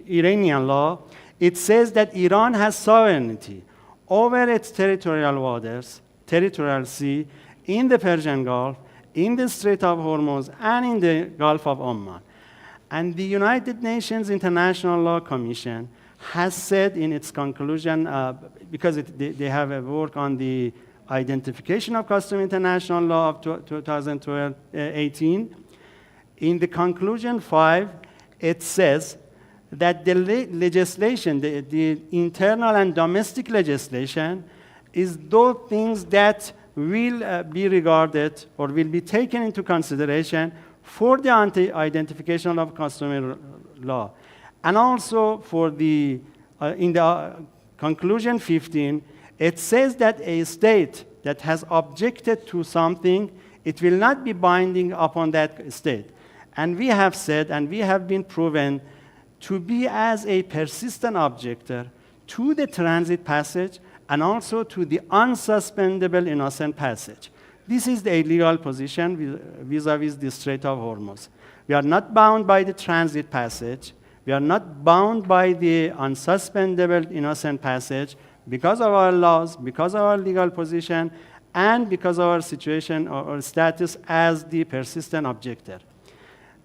Iranian law, it says that Iran has sovereignty over its territorial waters, territorial sea, in the Persian Gulf, in the Strait of Hormuz, and in the Gulf of Oman. And the United Nations International Law Commission has said in its conclusion, because they have a work on the identification of customary international law of 2018, in the conclusion 5, it says that the legislation, the internal and domestic legislation, is those things that will be regarded or will be taken into consideration for the identification of customary law. And also for in the conclusion 15, it says that a state that has objected to something, it will not be binding upon that state. And we have said, and we have been proven to be as a persistent objector to the transit passage and also to the unsuspendable innocent passage. This is the legal position vis-a-vis the Strait of Hormuz. We are not bound by the transit passage. We are not bound by the unsuspendable innocent passage because of our laws, because of our legal position, and because of our situation or status as the persistent objector.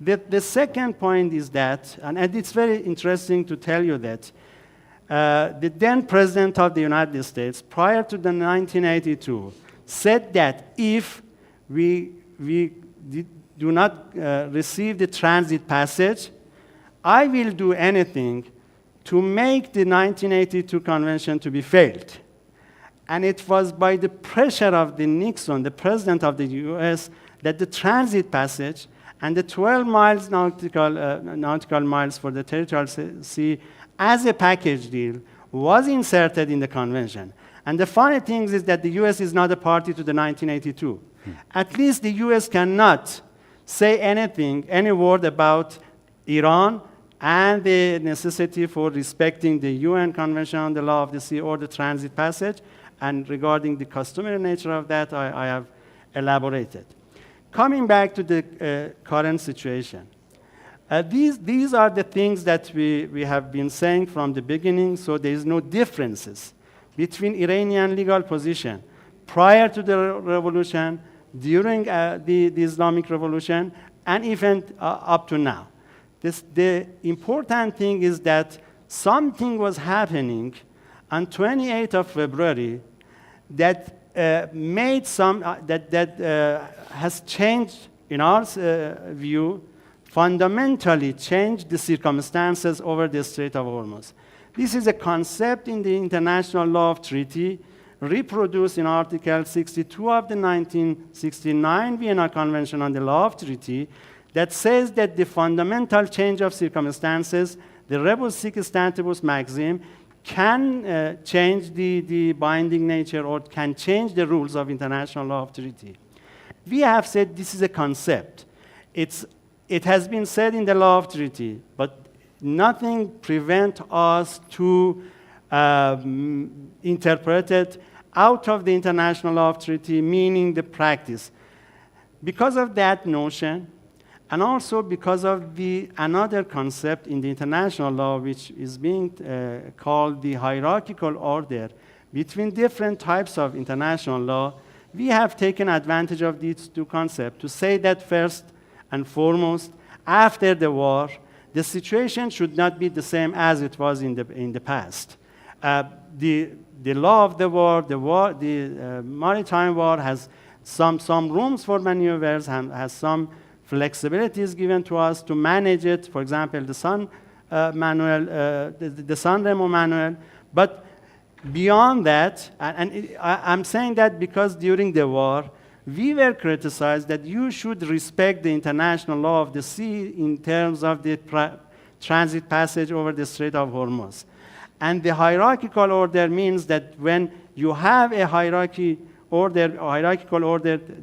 The second point is that, and it's very interesting to tell you that, the then President of the United States, prior to the 1982, said that if we do not receive the transit passage, I will do anything to make the 1982 convention to be failed. And it was by the pressure of the Nixon, the President of the US, that the transit passage and the 12 miles nautical miles for the territorial sea as a package deal was inserted in the convention. And the funny thing is that the US is not a party to the 1982. At least the US cannot say anything, any word about Iran and the necessity for respecting the UN Convention on the Law of the Sea or the transit passage. And regarding the customary nature of that, I have elaborated. Coming back to the current situation, these are the things that we have been saying from the beginning, so there is no differences between Iranian legal position prior to the revolution, during the Islamic Revolution, and even up to now. The important thing is that something was happening on 28th of February that has changed, in our view, fundamentally changed the circumstances over the Strait of Hormuz. This is a concept in the international law of treaty reproduced in Article 62 of the 1969 Vienna Convention on the Law of Treaty that says that the fundamental change of circumstances, the rebus sic stantibus maxim, can change the binding nature or can change the rules of international law of treaty. We have said this is a concept. It has been said in the law of treaty, but nothing prevents us to interpret it out of the international law of treaty, meaning the practice. Because of that notion, and also because of another concept in the international law, which is being called the hierarchical order between different types of international law, we have taken advantage of these two concepts to say that first and foremost, after the war, the situation should not be the same as it was in the past. The law of the war, the maritime war has some rooms for maneuvers, has some flexibilities given to us to manage it. For example, the San Remo manual. But beyond that, I'm saying that because during the war, we were criticized that you should respect the international law of the sea in terms of the transit passage over the Strait of Hormuz. And the hierarchical order means that when you have a hierarchical order,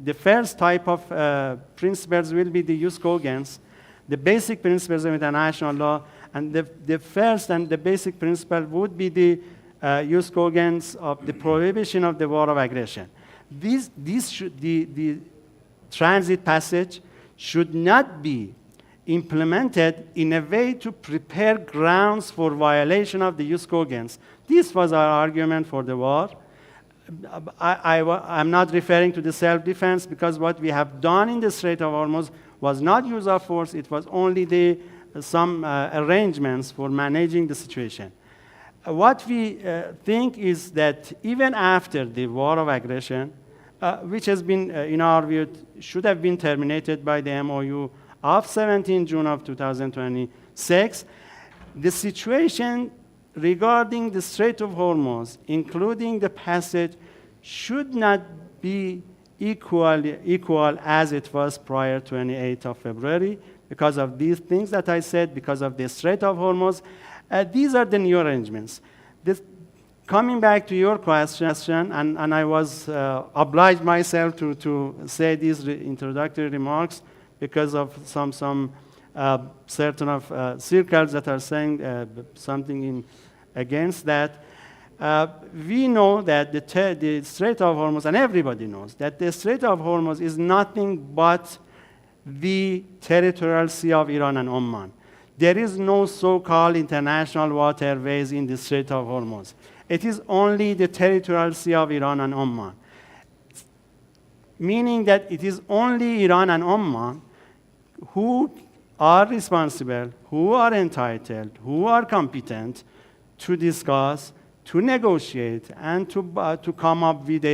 the first type of principles will be the jus cogens, the basic principles of international law, and the first and the basic principle would be the jus cogens of the prohibition of the war of aggression. The transit passage should not be implemented in a way to prepare grounds for violation of the jus cogens. This was our argument for the war. I'm not referring to the self-defense because what we have done in the Strait of Hormuz was not use of force, it was only some arrangements for managing the situation. What we think is that even after the war of aggression, which has been, in our view, should have been terminated by the MOU of 17 June of 2026, the situation regarding the Strait of Hormuz, including the passage, should not be equal as it was prior to 28th of February because of these things that I said, because of the Strait of Hormuz. These are the new arrangements. Coming back to your question, and I was obliged myself to say these introductory remarks because of some certain of circles that are saying something against that. We know that the Strait of Hormuz, and everybody knows, that the Strait of Hormuz is nothing but the territorial sea of Iran and Oman. There is no so-called international waterways in the Strait of Hormuz. It is only the territorial sea of Iran and Oman, meaning that it is only Iran and Oman who are responsible, who are entitled, who are competent to discuss, to negotiate, and to come up with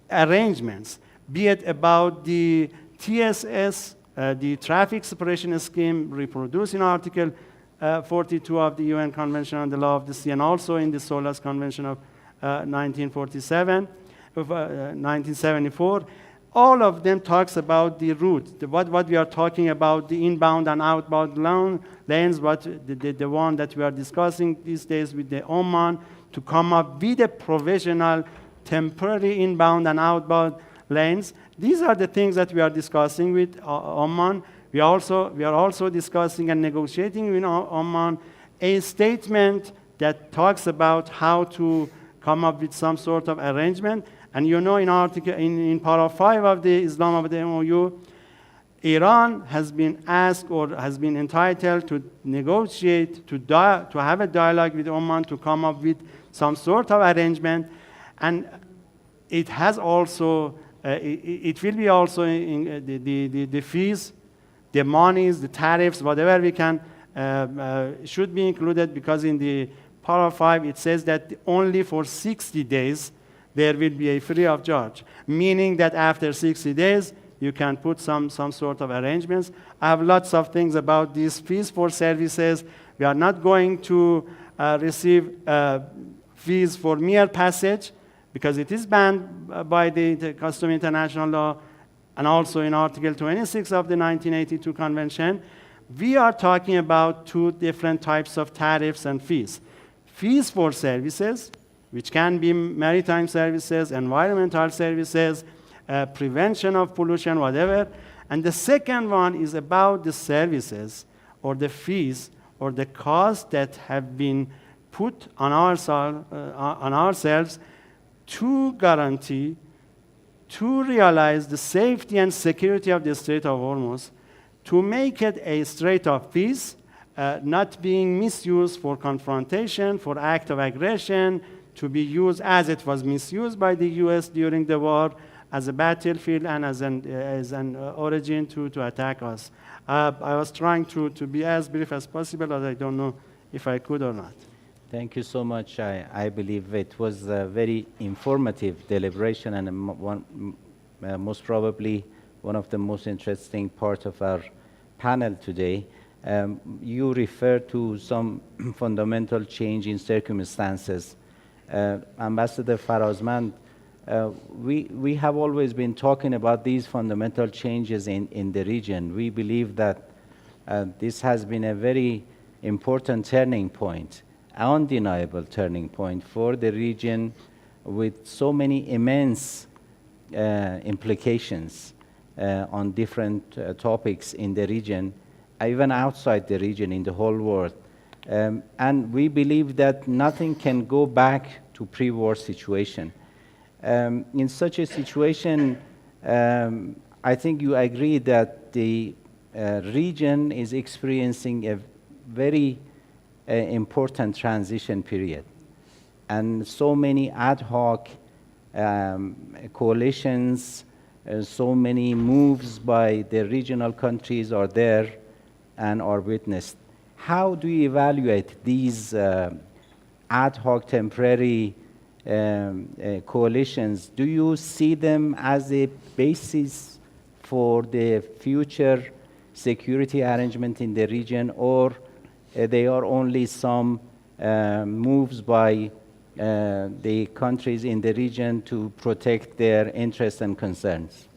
arrangements, be it about the TSS, the Traffic Separation Scheme reproduced in Article 42 of the UN Convention on the Law of the Sea, and also in the SOLAS Convention of 1974. All of them talks about the route, what we are talking about, the inbound and outbound lanes, the one that we are discussing these days with the Oman, to come up with a provisional, temporary inbound and outbound lanes. These are the things that we are discussing with Oman. We are also discussing and negotiating with Oman a statement that talks about how to come up with some sort of arrangement. And you know, in paragraph 5 of the Islamabad MOU, Iran has been asked or has been entitled to negotiate, to have a dialogue with Oman to come up with some sort of arrangement. And it has also, it will be also in the fees, the monies, the tariffs, whatever we can, should be included, because in the paragraph 5 it says that only for 60 days there will be a free of charge, meaning that after 60 days you can put some sort of arrangements. I have lots of things about these fees for services. We are not going to receive fees for mere passage. because it is banned by the customary international law and also in Article 26 of the 1982 Convention. We are talking about two different types of tariffs and fees. Fees for services, which can be maritime services, environmental services, prevention of pollution, whatever. And the second one is about the services or the fees or the costs that have been put on ourselves to guarantee, to realize the safety and security of the Strait of Hormuz, to make it a strait of peace, not being misused for confrontation, for act of aggression, to be used as it was misused by the US during the war, as a battlefield and as an origin to attack us. I was trying to be as brief as possible, but I don't know if I could or not. Thank you so much. I believe it was a very informative deliberation and most probably one of the most interesting parts of our panel today. You referred to some fundamental change in circumstances. Ambassador Farazmand, we have always been talking about these fundamental changes in the region. We believe that this has been a very important turning point, undeniable turning point for the region with so many immense implications on different topics in the region, even outside the region, in the whole world. And we believe that nothing can go back to pre-war situation. In such a situation, I think you agree that the region is experiencing a very important transition period. And so many ad hoc coalitions, so many moves by the regional countries are there and are witnessed. How do you evaluate these ad hoc temporary coalitions? Do you see them as a basis for the future security arrangement in the region, or they are only some moves by the countries in the region to protect their interests and concerns?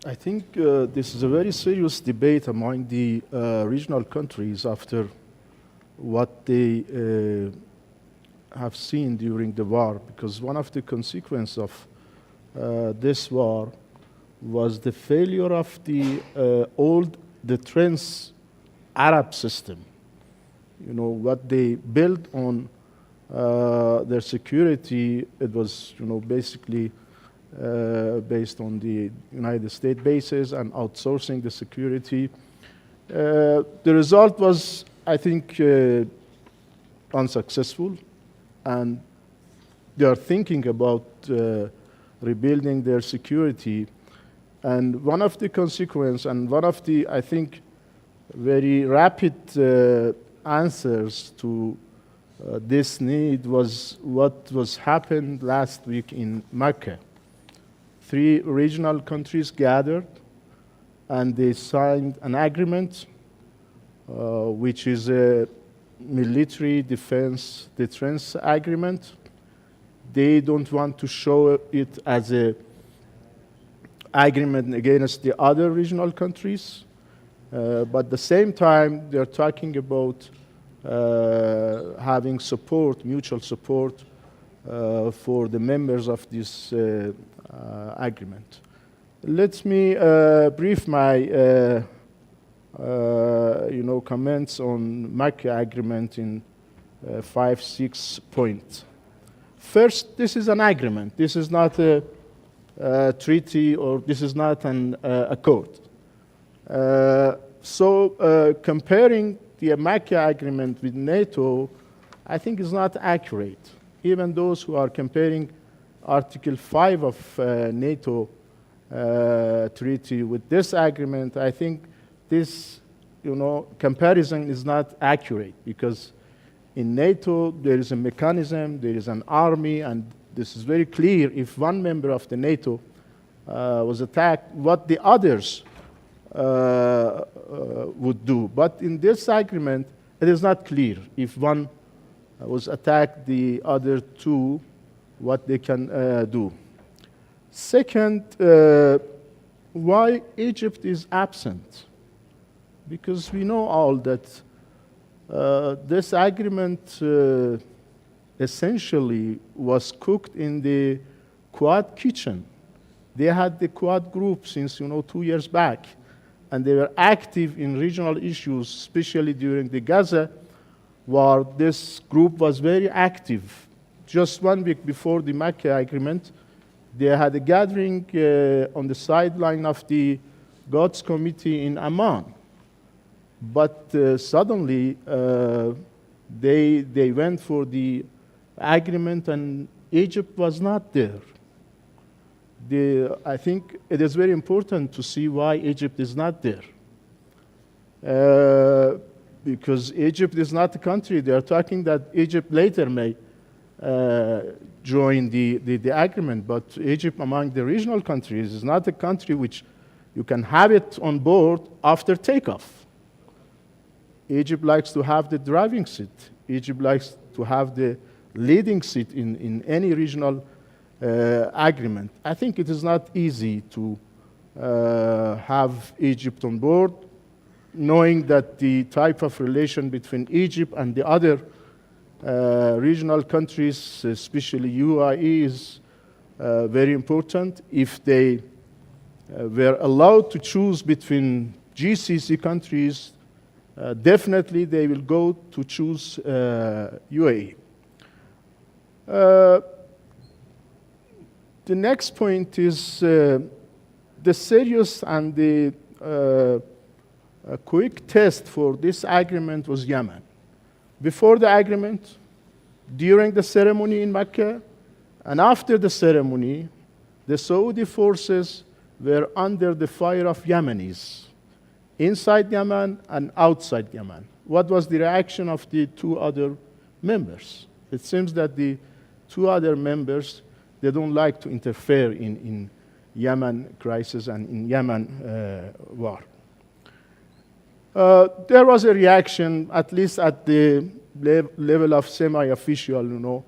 I think this is a very serious debate among the regional countries after what they have seen during the war, because one of the consequences of this war was the failure of the trans-Arab system. You know, what they built on their security, it was, basically based on the United States bases and outsourcing the security. The result was, I think, unsuccessful, and they are thinking about rebuilding their security. And one of the consequences, and one of the, I think, very rapid answers to this need was what was happened last week in Mecca. 3 regional countries gathered and they signed an agreement, which is a military defense deterrence agreement. They don't want to show it as an agreement against the other regional countries, but at the same time, they're talking about having support, mutual support for the members of this agreement. Let me brief my comments on Mecca agreement in 5-6 points. First, this is an agreement. This is not a treaty, or this is not an accord. So comparing the Mecca agreement with NATO, I think is not accurate. Even those who are comparing Article 5 of NATO treaty with this agreement, I think this, comparison is not accurate, because in NATO there is a mechanism, there is an army, and this is very clear. If one member of the NATO was attacked, what the others would do. But in this agreement, it is not clear. If one was attacked, the other 2 what they can do. Second, why Egypt is absent? Because we know all that this agreement essentially was cooked in the Quad kitchen. They had the Quad group since 2 years back, and they were active in regional issues, especially during the Gaza war. This group was very active. Just 1 week before the Mecca agreement, they had a gathering on the sideline of the God's Committee in Amman. But suddenly, they went for the agreement, and Egypt was not there. I think it is very important to see why Egypt is not there. Because Egypt is not a country. They are talking that Egypt later may join the agreement, but Egypt, among the regional countries, is not a country which you can have it on board after takeoff. Egypt likes to have the driving seat. Egypt likes to have the leading seat in any regional agreement. I think it is not easy to have Egypt on board, knowing that the type of relation between Egypt and the other regional countries, especially UAE, is very important. If they were allowed to choose between GCC countries, definitely they will go to choose UAE. The next point is the serious and the quick test for this agreement was Yemen. Before the agreement, during the ceremony in Mecca, and after the ceremony, the Saudi forces were under the fire of Yemenis, inside Yemen and outside Yemen. What was the reaction of the 2 other members? It seems that the 2 other members, they don't like to interfere in Yemen crisis and in Yemen war. There was a reaction, at least at the level of semi-official,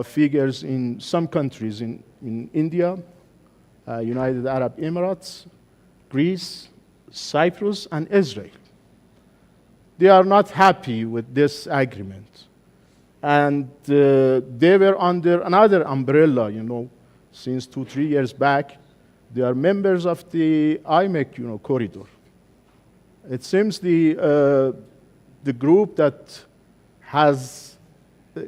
figures in some countries, in India, United Arab Emirates, Greece, Cyprus, and Israel. They are not happy with this agreement. And they were under another umbrella, since 2-3 years back. They are members of the IMEC, corridor. It seems the group that has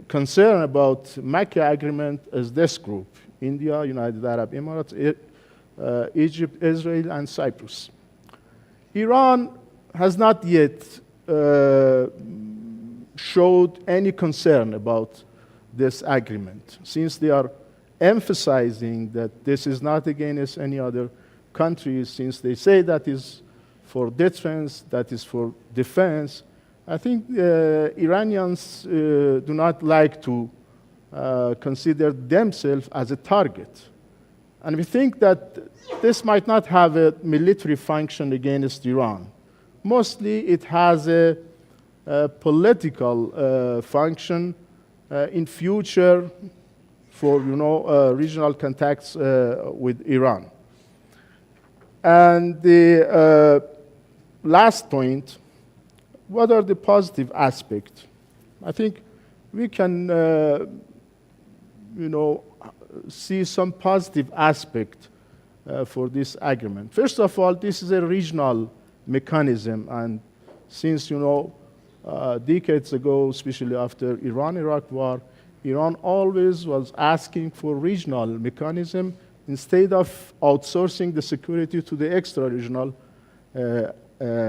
concern about Mecca agreement is this group: India, United Arab Emirates, Egypt, Israel, and Cyprus. Iran has not yet showed any concern about this agreement, since they are emphasizing that this is not against any other countries, since they say that is for deterrence, that is for defense. I think Iranians do not like to consider themselves as a target. And we think that this might not have a military function against Iran. Mostly it has a political function in future for regional contacts with Iran. And the last point, what are the positive aspects? I think we can see some positive aspect for this agreement. First of all, this is a regional mechanism, and since decades ago, especially after Iran-Iraq war, Iran always was asking for regional mechanism instead of outsourcing the security to the extra-regional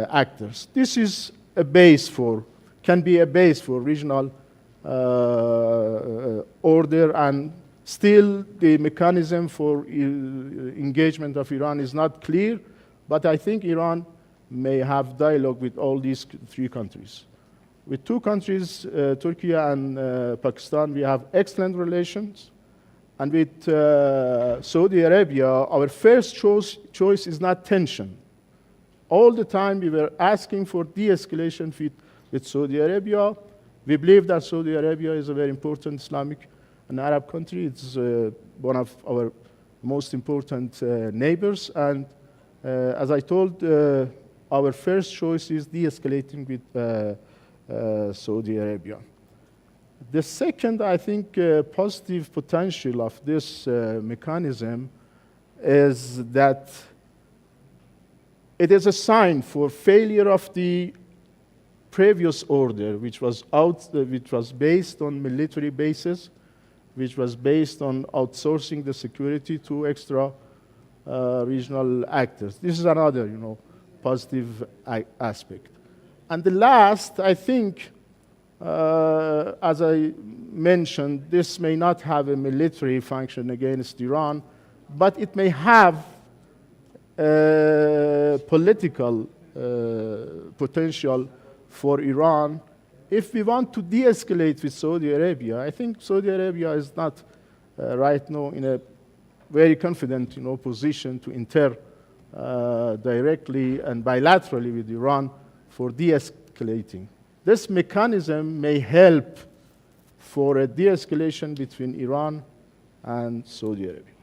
actors. This is a base can be a base for regional order, and still the mechanism for engagement of Iran is not clear, but I think Iran may have dialogue with all these 3 countries. With 2 countries, Turkey and Pakistan, we have excellent relations. And with Saudi Arabia, our first choice is not tension. All the time we were asking for de-escalation with Saudi Arabia. We believe that Saudi Arabia is a very important Islamic an Arab country. It's one of our most important neighbors. And as I told, our first choice is de-escalating with Saudi Arabia. The second, I think, positive potential of this mechanism is that it is a sign for failure of the previous order, which was based on military bases, which was based on outsourcing the security to extra regional actors. This is another, positive aspect. And the last, I think, as I mentioned, this may not have a military function against Iran, but it may have political potential for Iran. If we want to de-escalate with Saudi Arabia, I think Saudi Arabia is not right now in a very confident position to enter directly and bilaterally with Iran for de-escalating. This mechanism may help for a de-escalation between Iran and Saudi Arabia.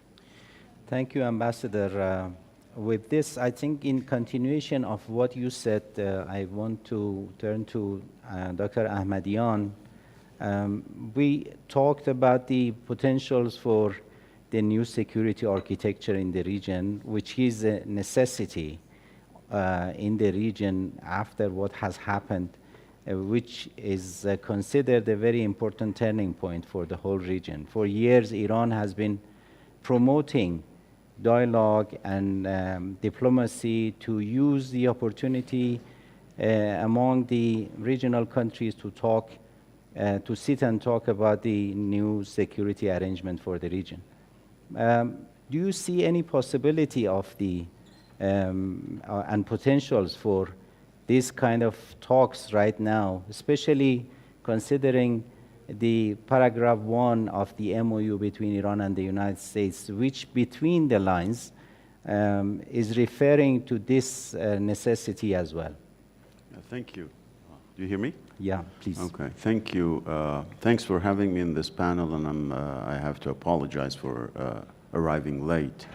Thank you, Ambassador. With this, I think in continuation of what you said, I want to turn to Dr. Ahmadian. We talked about the potentials for the new security architecture in the region, which is a necessity in the region after what has happened, which is considered a very important turning point for the whole region. For years, Iran has been promoting dialogue and diplomacy to use the opportunity among the regional countries to talk, to sit and talk about the new security arrangement for the region. Do you see any possibility of the and potentials for these kind of talks right now, especially considering the paragraph 1 of the MOU between Iran and the United States, which between the lines is referring to this necessity as well? Thank you. Do you hear me? Yeah, please. Okay, thank you. Thanks for having me in this panel, and I have to apologize for arriving late.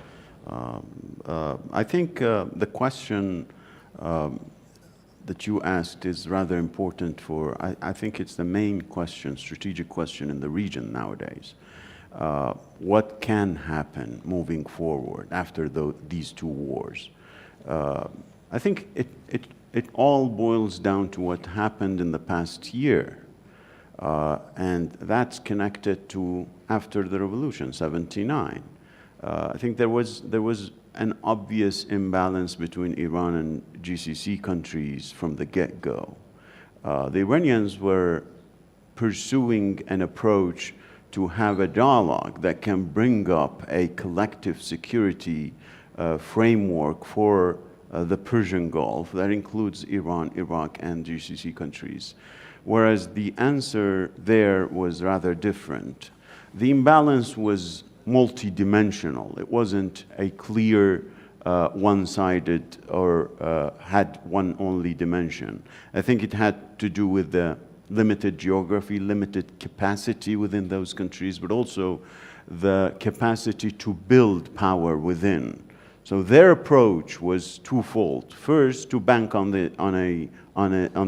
I think the question that you asked is rather important for, I think it's the main question, strategic question in the region nowadays. What can happen moving forward after these two wars? I think it all boils down to what happened in the past year. And that's connected to after the revolution, 79. I think there was an obvious imbalance between Iran and GCC countries from the get-go. The Iranians were pursuing an approach to have a dialogue that can bring up a collective security framework for the Persian Gulf that includes Iran, Iraq, and GCC countries. Whereas the answer there was rather different. The imbalance was multidimensional. It wasn't a clear one-sided or had one only dimension. I think it had to do with the limited geography, limited capacity within those countries, but also the capacity to build power within. So their approach was twofold. First, to bank on the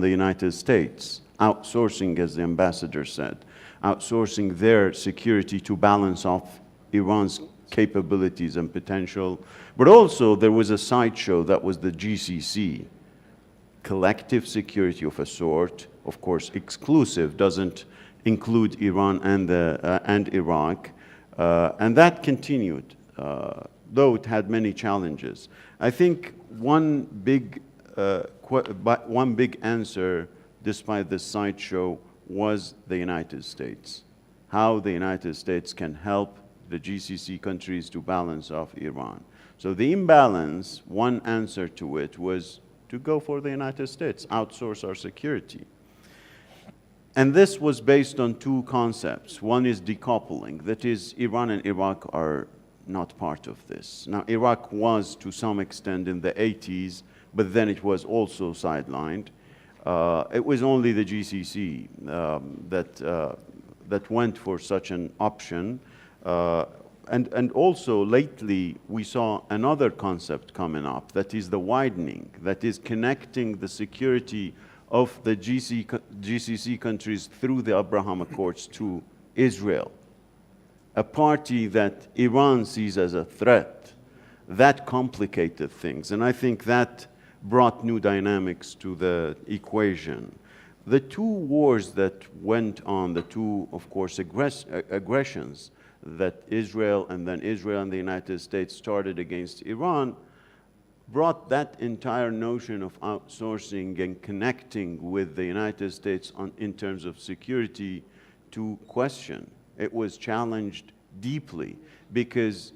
United States, outsourcing, as the ambassador said, outsourcing their security to balance off Iran's capabilities and potential. But also there was a sideshow that was the GCC, collective security of a sort, of course exclusive, doesn't include Iran and Iraq, and that continued, though it had many challenges. I think one big answer, despite the sideshow, was the United States. How the United States can help the GCC countries to balance off Iran. So the imbalance, one answer to it was to go for the United States, outsource our security. And this was based on two concepts. One is decoupling, that is, Iran and Iraq are not part of this. Now, Iraq was to some extent in the 80s, but then it was also sidelined. It was only the GCC that went for such an option. And also lately we saw another concept coming up, that is the widening, that is connecting the security of the GCC countries through the Abraham Accords to Israel, a party that Iran sees as a threat. That complicated things, and I think that brought new dynamics to the equation. The two wars that went on, the two, of course, aggressions that Israel and the United States started against Iran, brought that entire notion of outsourcing and connecting with the United States in terms of security to question. It was challenged deeply because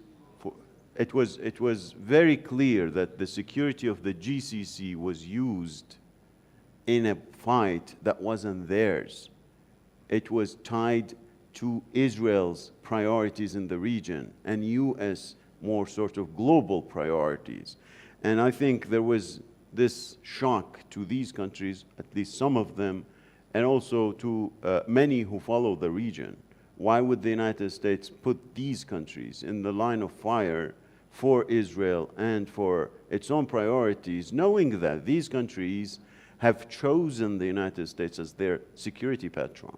it was very clear that the security of the GCC was used in a fight that wasn't theirs. It was tied to Israel's priorities in the region and U.S. more sort of global priorities. And I think there was this shock to these countries, at least some of them, and also to many who follow the region. Why would the United States put these countries in the line of fire for Israel and for its own priorities, knowing that these countries have chosen the United States as their security patron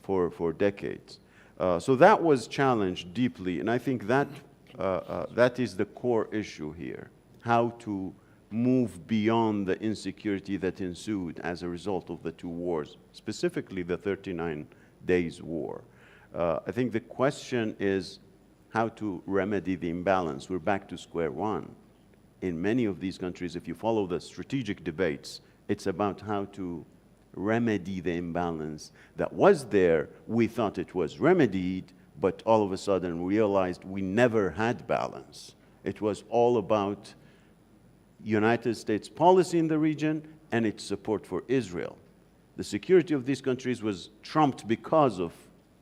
for decades? So that was challenged deeply, and I think that that is the core issue here, how to move beyond the insecurity that ensued as a result of the two wars, specifically the 39 Days War. I think the question is how to remedy the imbalance. We're back to square one. In many of these countries, if you follow the strategic debates, it's about how to remedy the imbalance that was there. We thought it was remedied, but all of a sudden realized we never had balance. It was all about United States policy in the region and its support for Israel. The security of these countries was trumped because of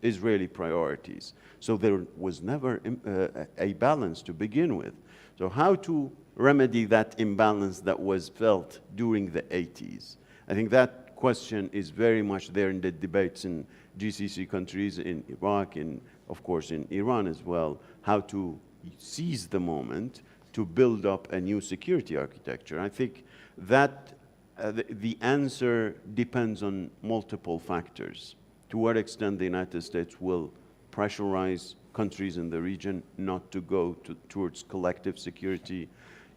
Israeli priorities. So there was never a balance to begin with. So how to remedy that imbalance that was felt during the 80s? I think that question is very much there in the debates in GCC countries, in Iraq, and of course in Iran as well, how to seize the moment to build up a new security architecture. I think that the answer depends on multiple factors. To what extent the United States will pressurize countries in the region not to go towards collective security.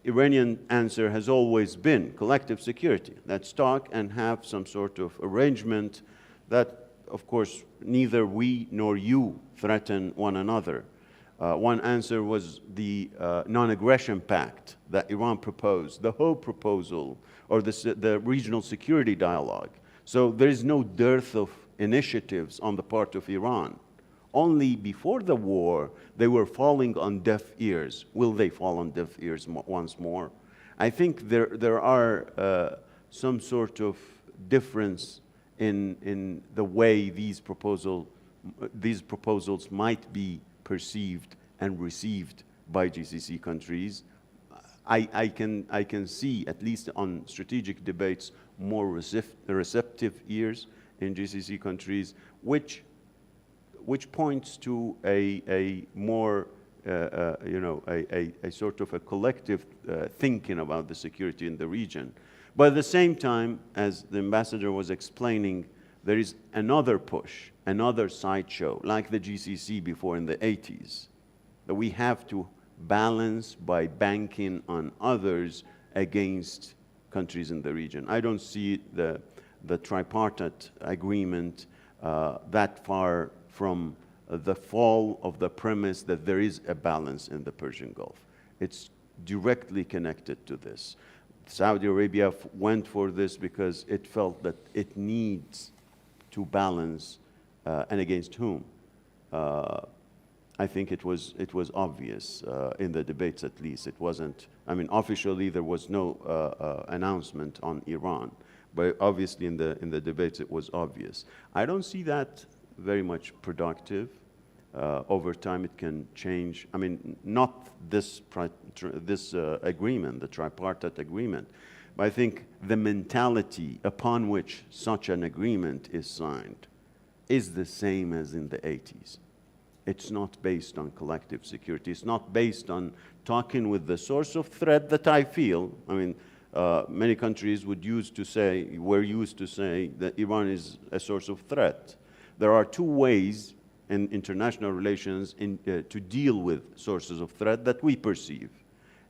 Iranian answer has always been collective security. Let's talk and have some sort of arrangement that, of course, neither we nor you threaten one another. One answer was the non-aggression pact that Iran proposed, the Hope proposal, or the regional security dialogue. So there is no dearth of initiatives on the part of Iran. Only before the war, they were falling on deaf ears. Will they fall on deaf ears once more? I think there are some sort of difference in the way these proposals might be perceived and received by GCC countries. I can see, at least on strategic debates, more receptive ears in GCC countries, which points to a more, a sort of a collective thinking about the security in the region. But at the same time, as the ambassador was explaining, there is another push, another sideshow, like the GCC before in the 80s, that we have to balance by banking on others against countries in the region. I don't see the tripartite agreement that far from the fall of the premise that there is a balance in the Persian Gulf. It's directly connected to this. Saudi Arabia went for this because it felt that it needs to balance, and against whom? I think it was obvious in the debates, at least. It wasn't, I mean, officially there was no announcement on Iran, but obviously in the debates it was obvious. I don't see that very much productive. Over time it can change. I mean, not this agreement, the tripartite agreement, but I think the mentality upon which such an agreement is signed is the same as in the 80s. It's not based on collective security. It's not based on talking with the source of threat that I feel. I mean, many countries were used to say that Iran is a source of threat. There are two ways in international relations to deal with sources of threat that we perceive.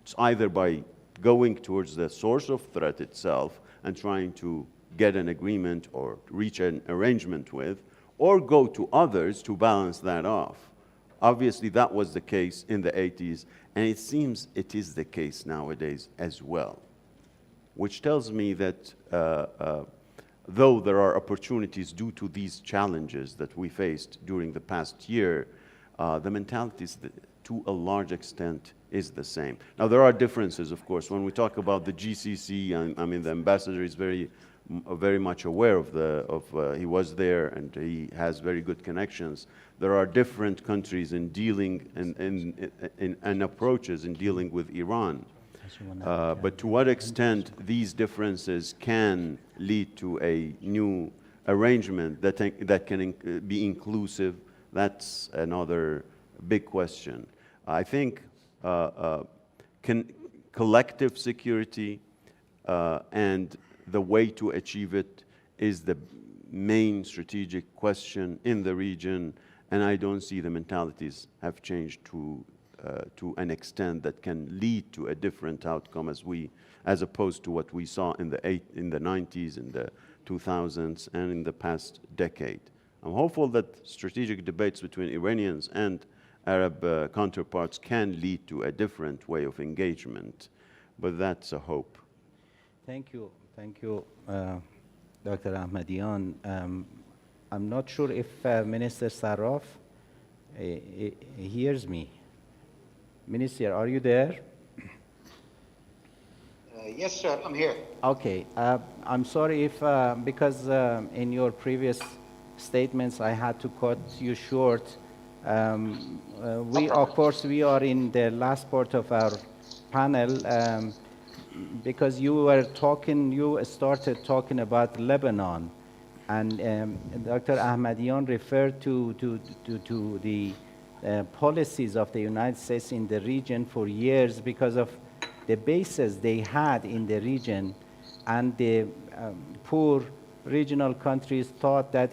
It's either by going towards the source of threat itself and trying to get an agreement or reach an arrangement with, or go to others to balance that off. Obviously, that was the case in the 80s, and it seems it is the case nowadays as well, which tells me that though there are opportunities due to these challenges that we faced during the past year, the mentality is to a large extent is the same. Now, there are differences, of course. When we talk about the GCC, I mean, the ambassador is very much aware of he was there and he has very good connections. There are different countries in dealing and approaches in dealing with Iran. But to what extent these differences can lead to a new arrangement that can be inclusive, that's another big question. I think collective security and the way to achieve it is the main strategic question in the region, and I don't see the mentalities have changed to an extent that can lead to a different outcome as opposed to what we saw in the 90s, in the 2000s, and in the past decade. I'm hopeful that strategic debates between Iranians and Arab counterparts can lead to a different way of engagement, but that's a hope. Thank you, Dr. Ahmadian. I'm not sure if Minister Sarraf hears me. Minister, are you there? Yes, sir, I'm here. Okay, I'm sorry if, because in your previous statements I had to cut you short. Of course, we are in the last part of our panel because you started talking about Lebanon, and Dr. Ahmadian referred to the policies of the United States in the region for years because of the bases they had in the region, and the poor regional countries thought that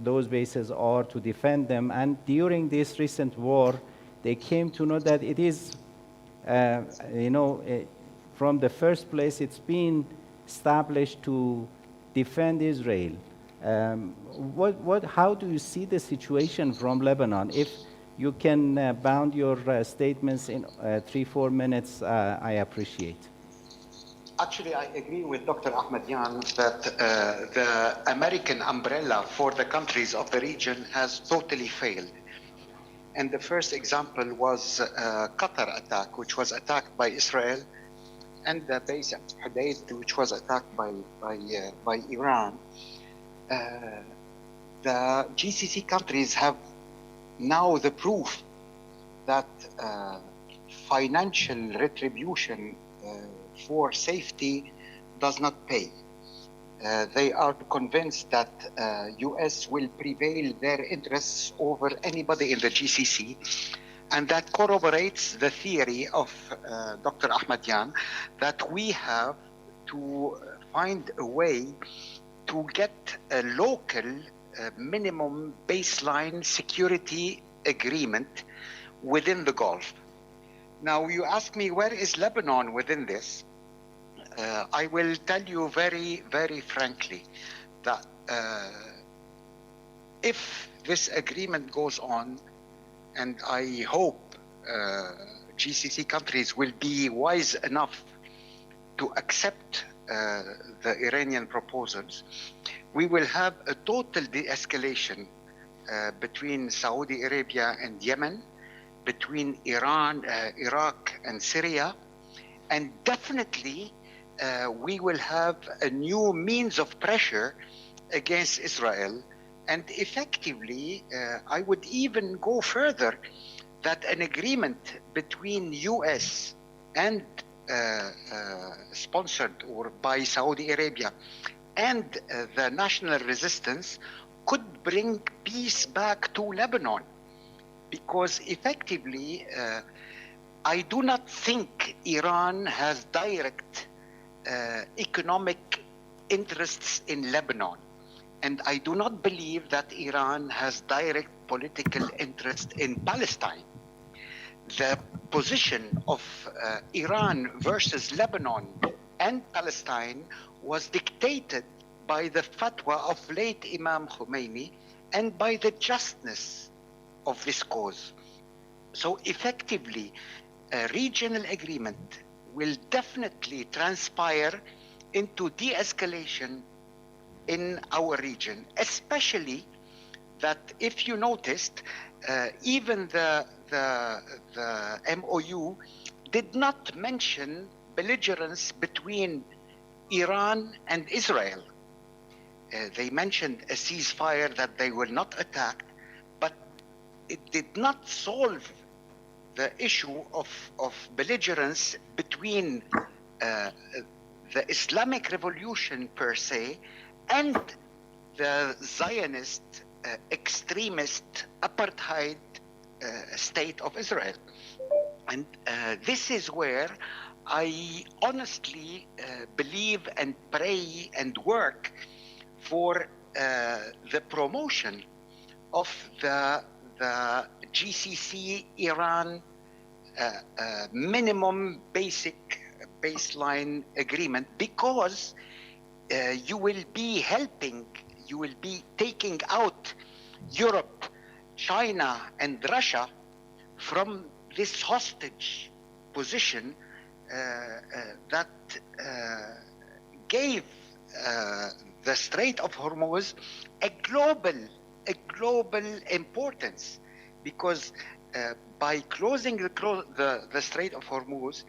those bases are to defend them. And during this recent war, they came to know that it is, from the first place, it's been established to defend Israel. How do you see the situation from Lebanon? If you can bound your statements in 3-4 minutes, I appreciate. Actually, I agree with Dr. Ahmadian that the American umbrella for the countries of the region has totally failed. And the first example was Qatar attack, which was attacked by Israel, and the base at Hudayd, which was attacked by Iran. The GCC countries have now the proof that financial retribution for safety does not pay. They are convinced that US will prevail their interests over anybody in the GCC, and that corroborates the theory of Dr. Ahmadian that we have to find a way to get a local minimum baseline security agreement within the Gulf. Now, you ask me, where is Lebanon within this? I will tell you very, very frankly that if this agreement goes on, and I hope GCC countries will be wise enough to accept the Iranian proposals, we will have a total de-escalation between Saudi Arabia and Yemen, between Iran, Iraq, and Syria, and definitely we will have a new means of pressure against Israel. And effectively, I would even go further, that an agreement between US and sponsored or by Saudi Arabia and the national resistance could bring peace back to Lebanon. Because effectively, I do not think Iran has direct economic interests in Lebanon. And I do not believe that Iran has direct political interest in Palestine. The position of Iran versus Lebanon and Palestine was dictated by the fatwa of late Imam Khomeini and by the justness of this cause. So effectively, a regional agreement will definitely transpire into de-escalation in our region, especially that if you noticed, even the MOU did not mention belligerence between Iran and Israel. They mentioned a ceasefire, that they will not attack, but it did not solve the issue of belligerence between the Islamic Revolution per se and the Zionist extremist apartheid state of Israel. And this is where I honestly believe and pray and work for the promotion of the GCC Iran minimum baseline agreement, because you will be helping, you will be taking out Europe, China, and Russia from this hostage position that gave the Strait of Hormuz a global importance, because by closing the Strait of Hormuz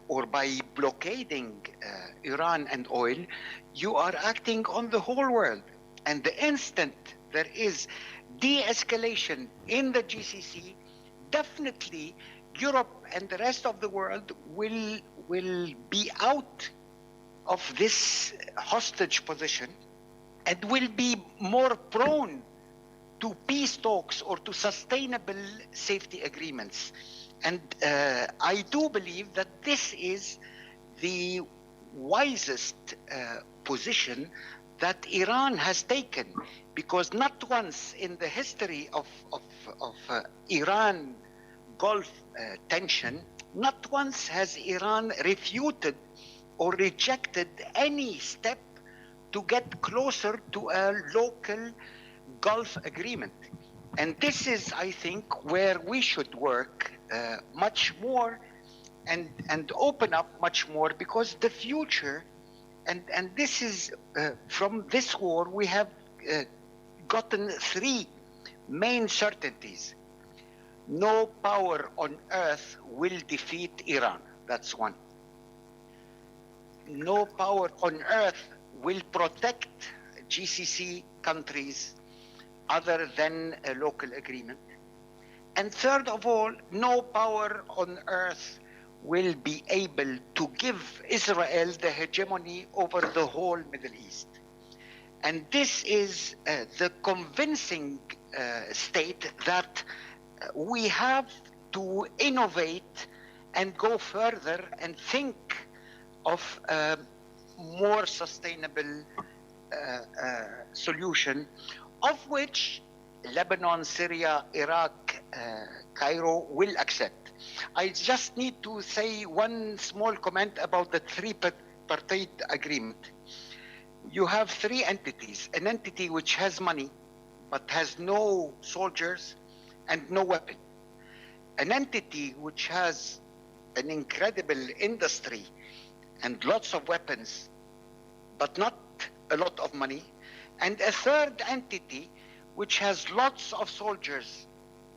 or by blockading Iran and oil, you are acting on the whole world. And the instant there is de-escalation in the GCC, definitely Europe and the rest of the world will be out of this hostage position and will be more prone to peace talks or to sustainable safety agreements. And I do believe that this is the wisest position that Iran has taken, because not once in the history of Iran Gulf tension, not once has Iran refuted or rejected any step to get closer to a local Gulf agreement. And this is, I think, where we should work much more and open up much more, because the future, and this is, from this war, we have gotten three main certainties. No power on earth will defeat Iran. That's one. No power on earth will protect GCC countries other than a local agreement. And third of all, no power on earth will be able to give Israel the hegemony over the whole Middle East. And this is the convincing state that we have to innovate and go further and think of a more sustainable solution, of which Lebanon, Syria, Iraq, Cairo will accept. I just need to say one small comment about the tripartite agreement. You have three entities: an entity which has money but has no soldiers and no weapon, an entity which has an incredible industry and lots of weapons but not a lot of money, and a third entity which has lots of soldiers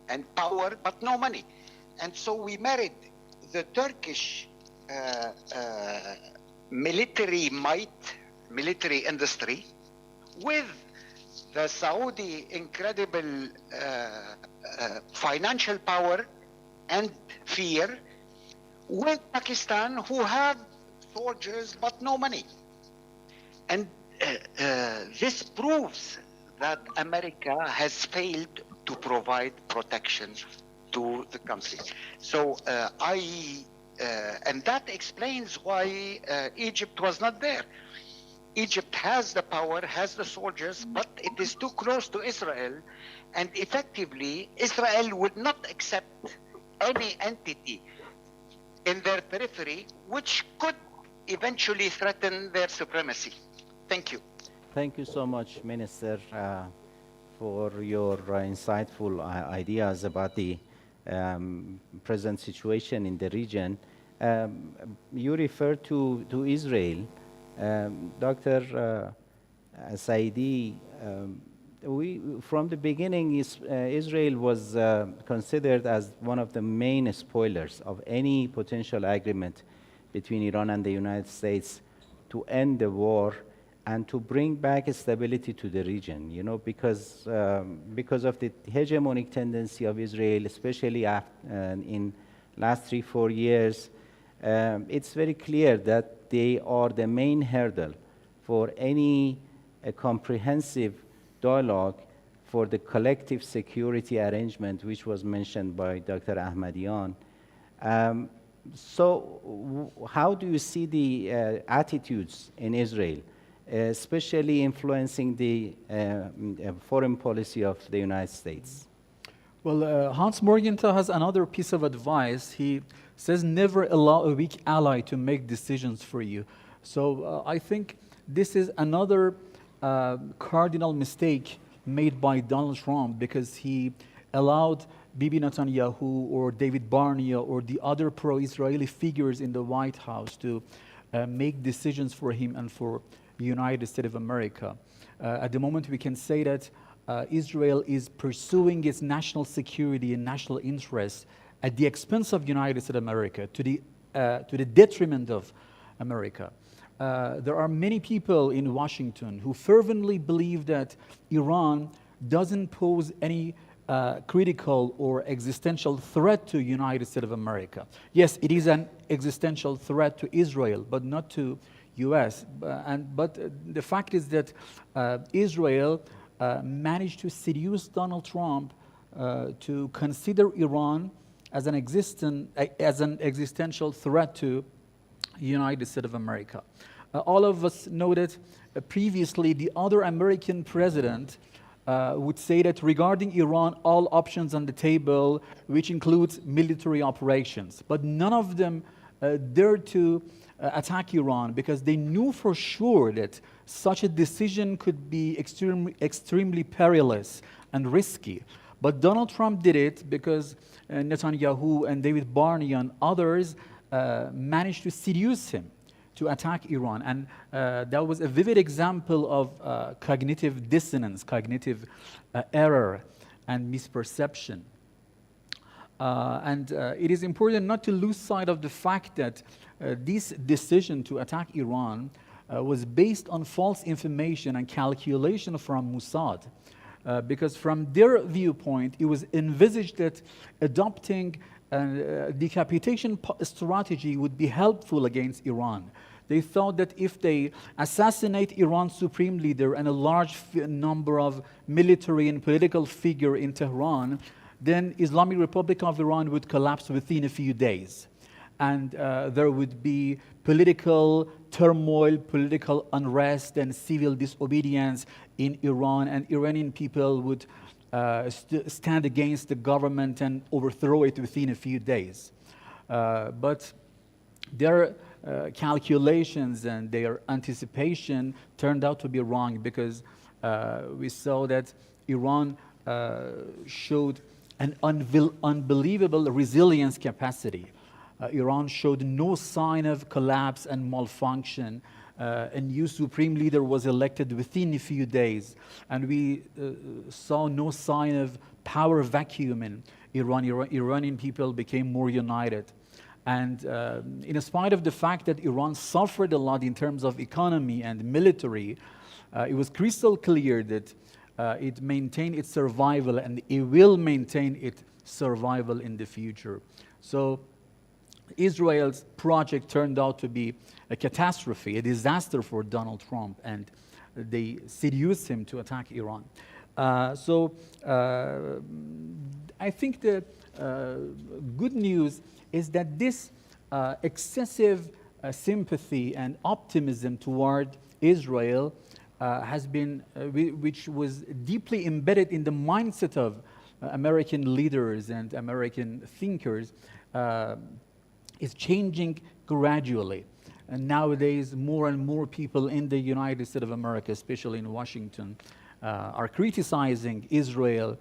and power but no money. And so we married the Turkish military might, military industry, with the Saudi incredible financial power and fear, with Pakistan, who have soldiers but no money. And this proves that America has failed to provide protection to the country. So and that explains why Egypt was not there. Egypt has the power, has the soldiers, but it is too close to Israel, and effectively Israel would not accept any entity in their periphery which could eventually threaten their supremacy. Thank you. Thank you so much, Minister, for your insightful ideas about the present situation in the region. You refer to Israel. Dr. Saidi, from the beginning, Israel was considered as one of the main spoilers of any potential agreement between Iran and the United States to end the war and to bring back stability to the region, you know, because of the hegemonic tendency of Israel, especially in last 3-4 years. It's very clear that they are the main hurdle for any comprehensive dialogue for the collective security arrangement, which was mentioned by Dr. Ahmadian. So how do you see the attitudes in Israel, especially influencing the foreign policy of the United States? Well, Hans Morgenthau has another piece of advice. He says, never allow a weak ally to make decisions for you. So I think this is another cardinal mistake made by Donald Trump, because he allowed Bibi Netanyahu or David Barnea or the other pro-Israeli figures in the White House to make decisions for him and for the United States of America. At the moment, we can say that Israel is pursuing its national security and national interests at the expense of the United States of America, to the detriment of America. There are many people in Washington who fervently believe that Iran doesn't pose any critical or existential threat to the United States of America. Yes, it is an existential threat to Israel, but not to US. But the fact is that Israel managed to seduce Donald Trump to consider Iran as an existential threat to the United States of America. All of us know that previously the other American president would say that regarding Iran, all options on the table, which includes military operations. But none of them dared to attack Iran, because they knew for sure that such a decision could be extremely perilous and risky. But Donald Trump did it because Netanyahu and David Barnea and others managed to seduce him to attack Iran. And that was a vivid example of cognitive dissonance, cognitive error and misperception. And it is important not to lose sight of the fact that this decision to attack Iran was based on false information and calculation from Mossad. Because from their viewpoint, it was envisaged that adopting a decapitation strategy would be helpful against Iran. They thought that if they assassinate Iran's supreme leader and a large number of military and political figures in Tehran, then Islamic Republic of Iran would collapse within a few days. And there would be political turmoil, political unrest, and civil disobedience in Iran, and Iranian people would stand against the government and overthrow it within a few days. But their calculations and their anticipation turned out to be wrong, because we saw that Iran showed an unbelievable resilience capacity. Iran showed no sign of collapse and malfunction. A new supreme leader was elected within a few days, and we saw no sign of power vacuum in Iran. Iranian people became more united. And in spite of the fact that Iran suffered a lot in terms of economy and military, it was crystal clear that it maintained its survival, and it will maintain its survival in the future. So Israel's project turned out to be a catastrophe, a disaster for Donald Trump, and they seduce him to attack Iran. I think the good news is that this excessive sympathy and optimism toward Israel has been, which was deeply embedded in the mindset of American leaders and American thinkers, is changing gradually. And nowadays, more and more people in the United States of America, especially in Washington, are criticizing Israel,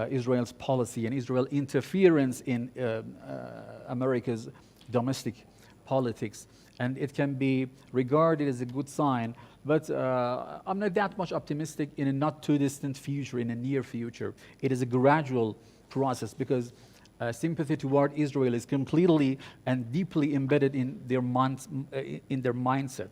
Israel's policy and Israel interference in America's domestic politics. And it can be regarded as a good sign, but I'm not that much optimistic in a not too distant future, in a near future. It is a gradual process because sympathy toward Israel is completely and deeply embedded in their mindset.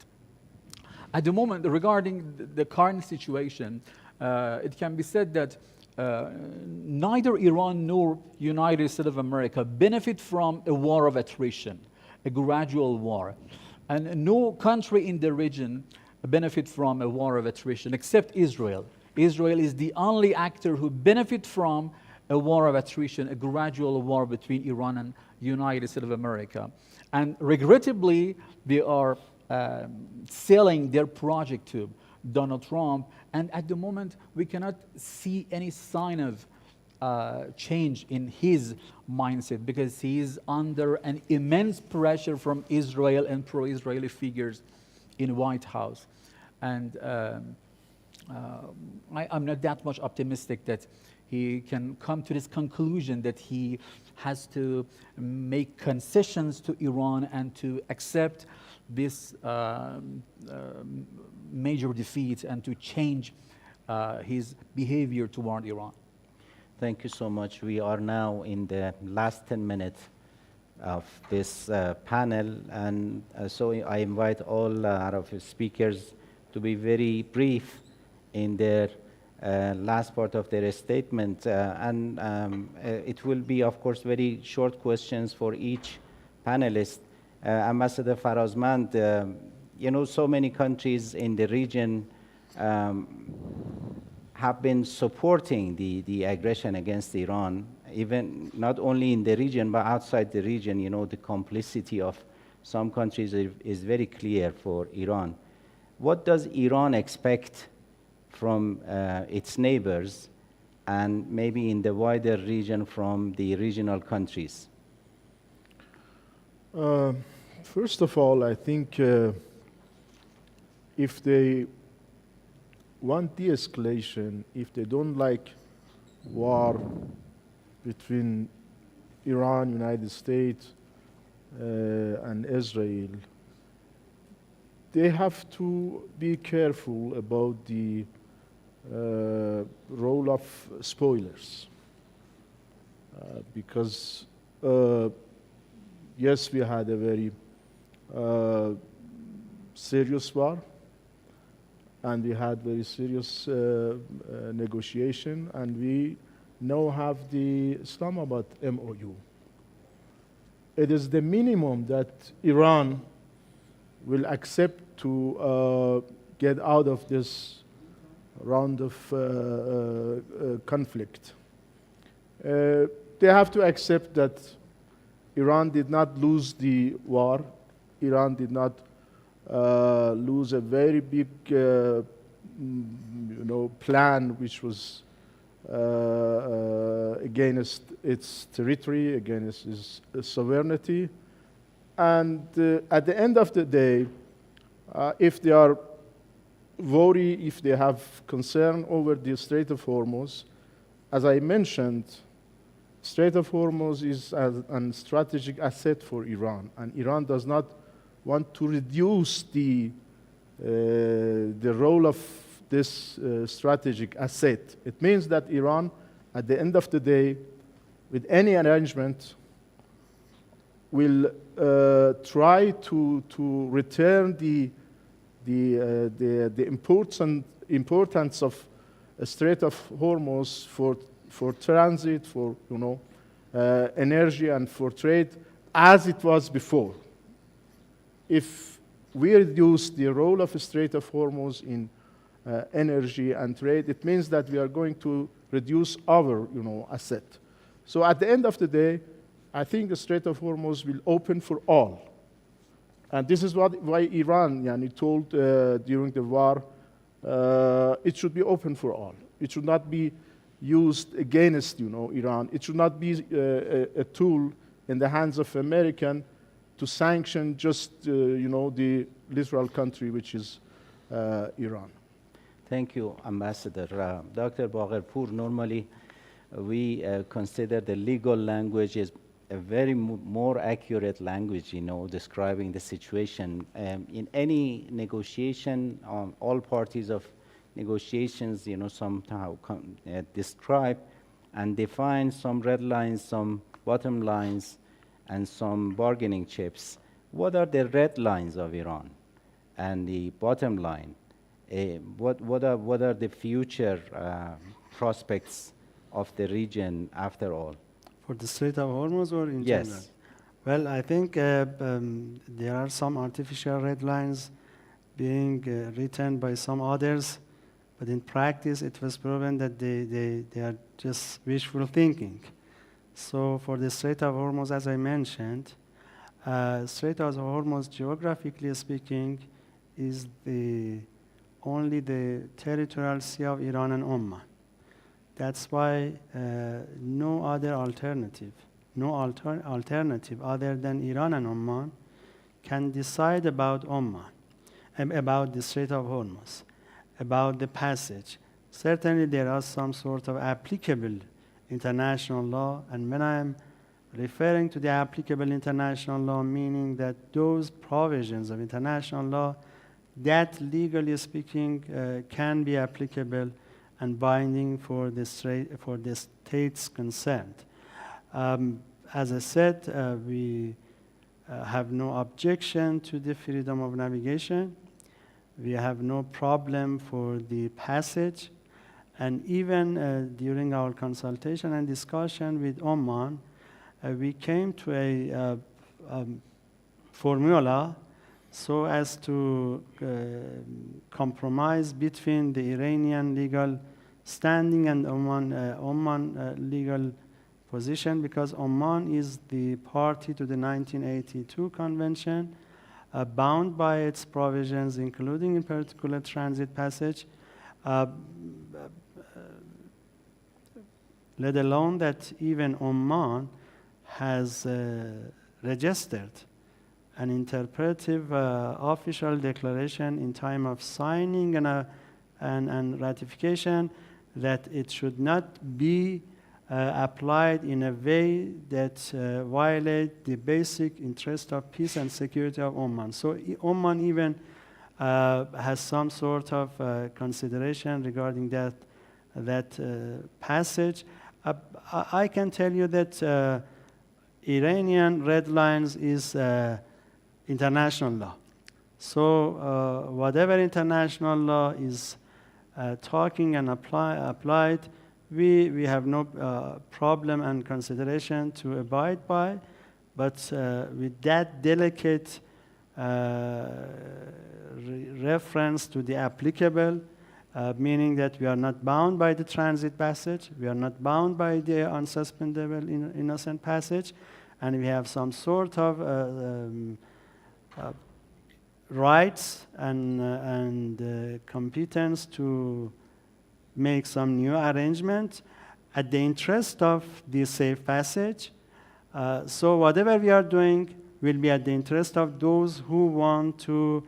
At the moment, regarding the current situation, it can be said that neither Iran nor United States of America benefit from a war of attrition, a gradual war. And no country in the region benefit from a war of attrition except Israel. Israel is the only actor who benefit from a war of attrition, a gradual war between Iran and United States of America. And regrettably, they are selling their project to Donald Trump. And at the moment, we cannot see any sign of change in his mindset because he is under an immense pressure from Israel and pro-Israeli figures in White House. And I'm not that much optimistic that he can come to this conclusion that he has to make concessions to Iran and to accept this major defeat and to change his behavior toward Iran. Thank you so much. We are now in the last 10 minutes of this panel, and so I invite all Arab speakers to be very brief in their last part of their statement, it will be, of course, very short questions for each panelist. Ambassador Farazmand, you know, so many countries in the region have been supporting the aggression against Iran, even not only in the region, but outside the region. You know, the complicity of some countries is very clear for Iran. What does Iran expect from its neighbors and maybe in the wider region from the regional countries? First of all, I think if they want de-escalation, if they don't like war between Iran, United States, and Israel, they have to be careful about the role of spoilers. Because, yes, we had a very serious war, and we had very serious negotiation, and we now have the Islamabad MOU. It is the minimum that Iran will accept to get out of this round of conflict. They have to accept that Iran did not lose the war. Iran did not lose a very big plan which was against its territory, against its sovereignty. And at the end of the day, if they are worried, if they have concern over the Strait of Hormuz, as I mentioned, Strait of Hormuz is a strategic asset for Iran, and Iran does not want to reduce the role of this strategic asset. It means that Iran, at the end of the day, with any arrangement, will try to return the importance of a Strait of Hormuz for transit, for energy, and for trade, as it was before. If we reduce the role of the Strait of Hormuz in energy and trade, it means that we are going to reduce our, asset. So at the end of the day, I think the Strait of Hormuz will open for all. And this is why Iran told during the war, it should be open for all. It should not be used against, Iran. It should not be a tool in the hands of American to sanction just, the literal country, which is Iran. Thank you, Ambassador. Dr. Bagherpour, normally we consider the legal language is a very more accurate language, describing the situation. In any negotiation, all parties of negotiations, somehow describe and define some red lines, some bottom lines, and some bargaining chips. What are the red lines of Iran and the bottom line? What are the future prospects of the region after all? For the Strait of Hormuz or in Yes. general? Well, I think there are some artificial red lines being written by some others, but in practice it was proven that they are just wishful thinking. So for the Strait of Hormuz, as I mentioned, Strait of Hormuz, geographically speaking, is only the territorial sea of Iran and Oman. That's why no other alternative other than Iran and Oman can decide about Oman, about the Strait of Hormuz, about the passage. Certainly there are some sort of applicable international law, and when I am referring to the applicable international law, meaning that those provisions of international law that legally speaking can be applicable and binding for the states concerned. As I said, we have no objection to the freedom of navigation. We have no problem for the passage. And even during our consultation and discussion with Oman, we came to a formula so as to compromise between the Iranian legal standing and Oman legal position, because Oman is the party to the 1982 convention, bound by its provisions, including in particular transit passage, let alone that even Oman has registered an interpretive official declaration in time of signing and ratification that it should not be applied in a way that violate the basic interest of peace and security of Oman. So Oman even has some sort of consideration regarding that passage. I can tell you that Iranian red lines is international law. So whatever international law is talking and applied, we have no problem and consideration to abide by, but with that delicate reference to the applicable, meaning that we are not bound by the transit passage, we are not bound by the unsuspendable innocent passage, and we have some sort of rights and competence to make some new arrangement at the interest of the safe passage. So whatever we are doing will be at the interest of those who want to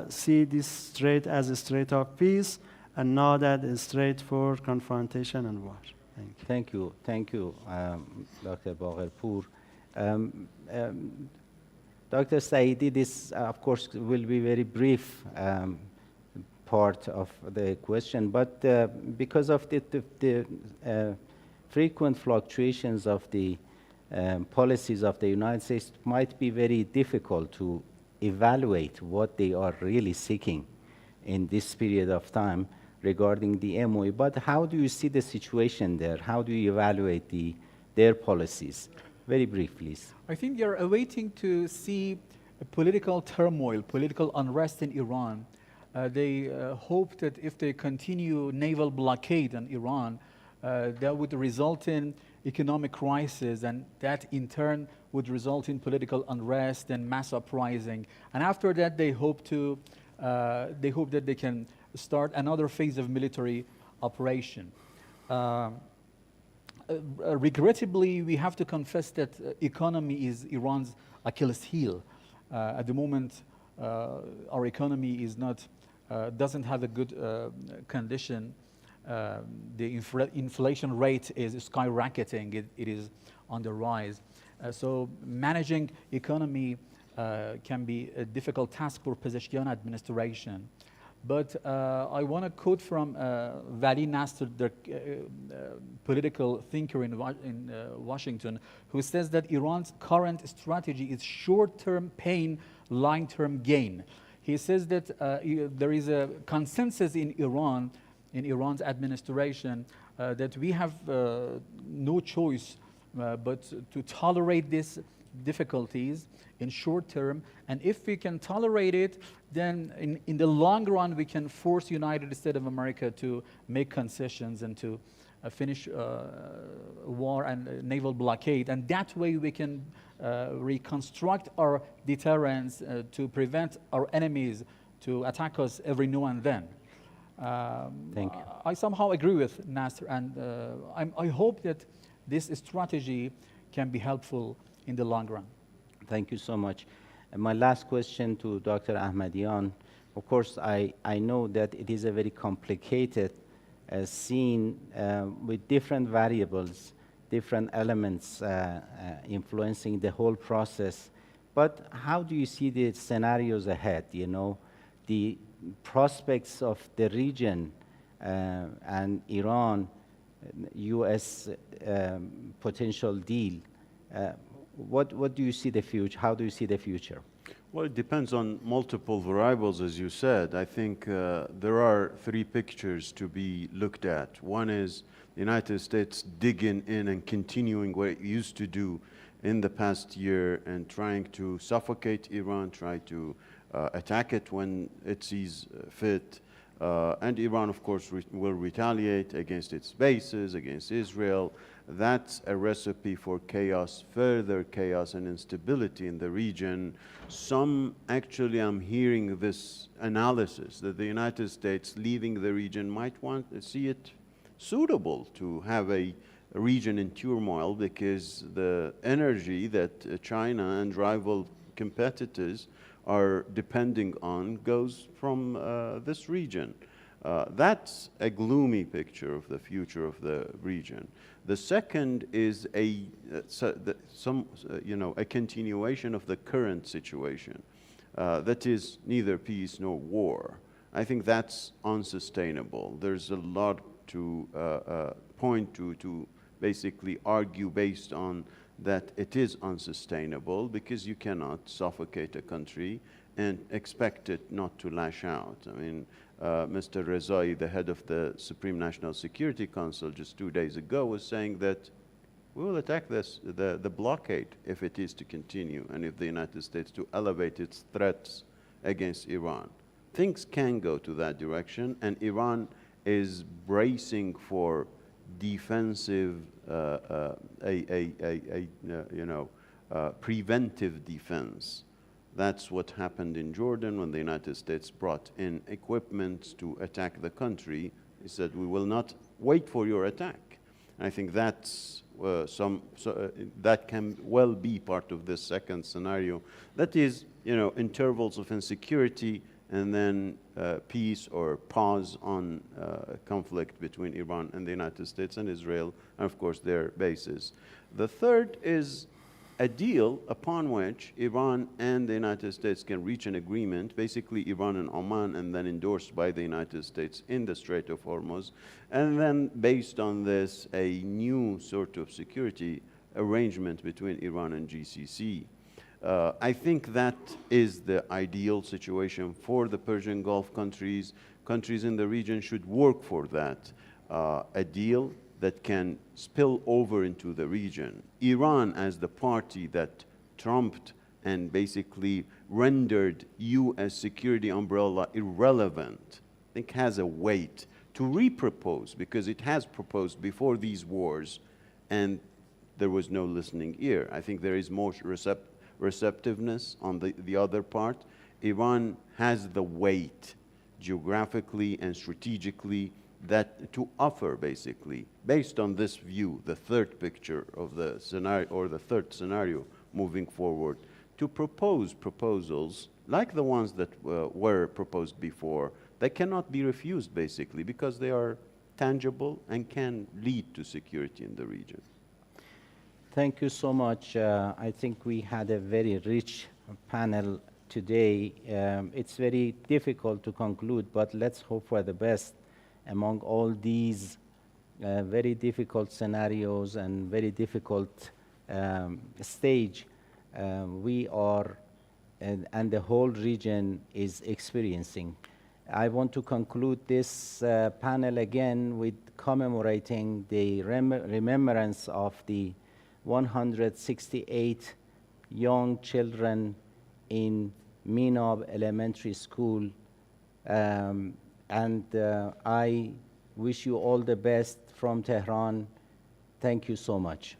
see this strait as a strait of peace and not as a strait for confrontation and war. Thank you. Thank you, Dr. Bagherpour. Dr. Saidi, this, of course, will be very brief part of the question, but because of the frequent fluctuations of the policies of the United States, it might be very difficult to evaluate what they are really seeking in this period of time regarding the MOU. But how do you see the situation there? How do you evaluate their policies? Very brief, please. I think you're awaiting to see a political turmoil, political unrest in Iran They hope that if they continue naval blockade on Iran, that would result in economic crisis, and that in turn would result in political unrest and mass uprising. And after that, they hope that they can start another phase of military operation. Regrettably, we have to confess that economy is Iran's Achilles heel. At the moment, our economy is not, doesn't have a good condition. The inflation rate is skyrocketing. It is on the rise. So managing economy can be a difficult task for Pezeshkian administration. But I want to quote from Vali Nasr, the political thinker in Washington, who says that Iran's current strategy is short-term pain, long-term gain. He says that there is a consensus in Iran, in Iran's administration, that we have no choice but to tolerate these difficulties in short term, and if we can tolerate it, then in the long run we can force United States of America to make concessions and to finish war and naval blockade, and that way we can reconstruct our deterrence to prevent our enemies to attack us every now and then. Thank you. I somehow agree with Nasr, and I hope that this strategy can be helpful in the long run. Thank you so much. And my last question to Dr. Ahmadian. Of course, I know that it is a very complicated scene with different variables, different elements influencing the whole process. But how do you see the scenarios ahead? You know, the prospects of the region and Iran, U.S. Potential deal. What do you see the future? How do you see the future? Well, it depends on multiple variables, as you said. I think there are three pictures to be looked at. One is the United States digging in and continuing what it used to do in the past year and trying to suffocate Iran, try to attack it when it sees fit. And Iran, of course, will retaliate against its bases, against Israel. That's a recipe for chaos, further chaos and instability in the region. Actually, I'm hearing this analysis that the United States leaving the region might want to see it suitable to have a region in turmoil, because the energy that China and rival competitors are depending on goes from this region. That's a gloomy picture of the future of the region. The second is a continuation of the current situation. That is neither peace nor war. I think that's unsustainable. There's a lot to point to basically argue based on that it is unsustainable, because you cannot suffocate a country and expect it not to lash out. I mean, Mr. Rezai, the head of the Supreme National Security Council, just 2 days ago was saying that we will attack the blockade if it is to continue, and if the United States to elevate its threats against Iran. Things can go to that direction, and Iran is bracing for defensive, preventive defense. That's what happened in Jordan when the United States brought in equipment to attack the country. He said, we will not wait for your attack. And I think that's that can well be part of this second scenario. That is, intervals of insecurity and then peace or pause on conflict between Iran and the United States and Israel, and of course their bases. The third is a deal upon which Iran and the United States can reach an agreement, basically Iran and Oman, and then endorsed by the United States in the Strait of Hormuz, and then based on this, a new sort of security arrangement between Iran and GCC. I think that is the ideal situation for the Persian Gulf countries. Countries in the region should work for that, a deal that can spill over into the region. Iran, as the party that trumped and basically rendered U.S. security umbrella irrelevant, I think has a weight to repropose, because it has proposed before these wars and there was no listening ear. I think there is more receptiveness on the other part. Iran has the weight geographically and strategically that to offer, basically, based on this view, the third picture of the scenario, or the third scenario moving forward, to propose proposals like the ones that were proposed before, that cannot be refused, basically, because they are tangible and can lead to security in the region. Thank you so much. I think we had a very rich panel today. It's very difficult to conclude, but let's hope for the best. Among all these very difficult scenarios and very difficult stage we are and the whole region is experiencing. I want to conclude this panel again with commemorating the remembrance of the 168 young children in Minab Elementary School. I wish you all the best from Tehran. Thank you so much.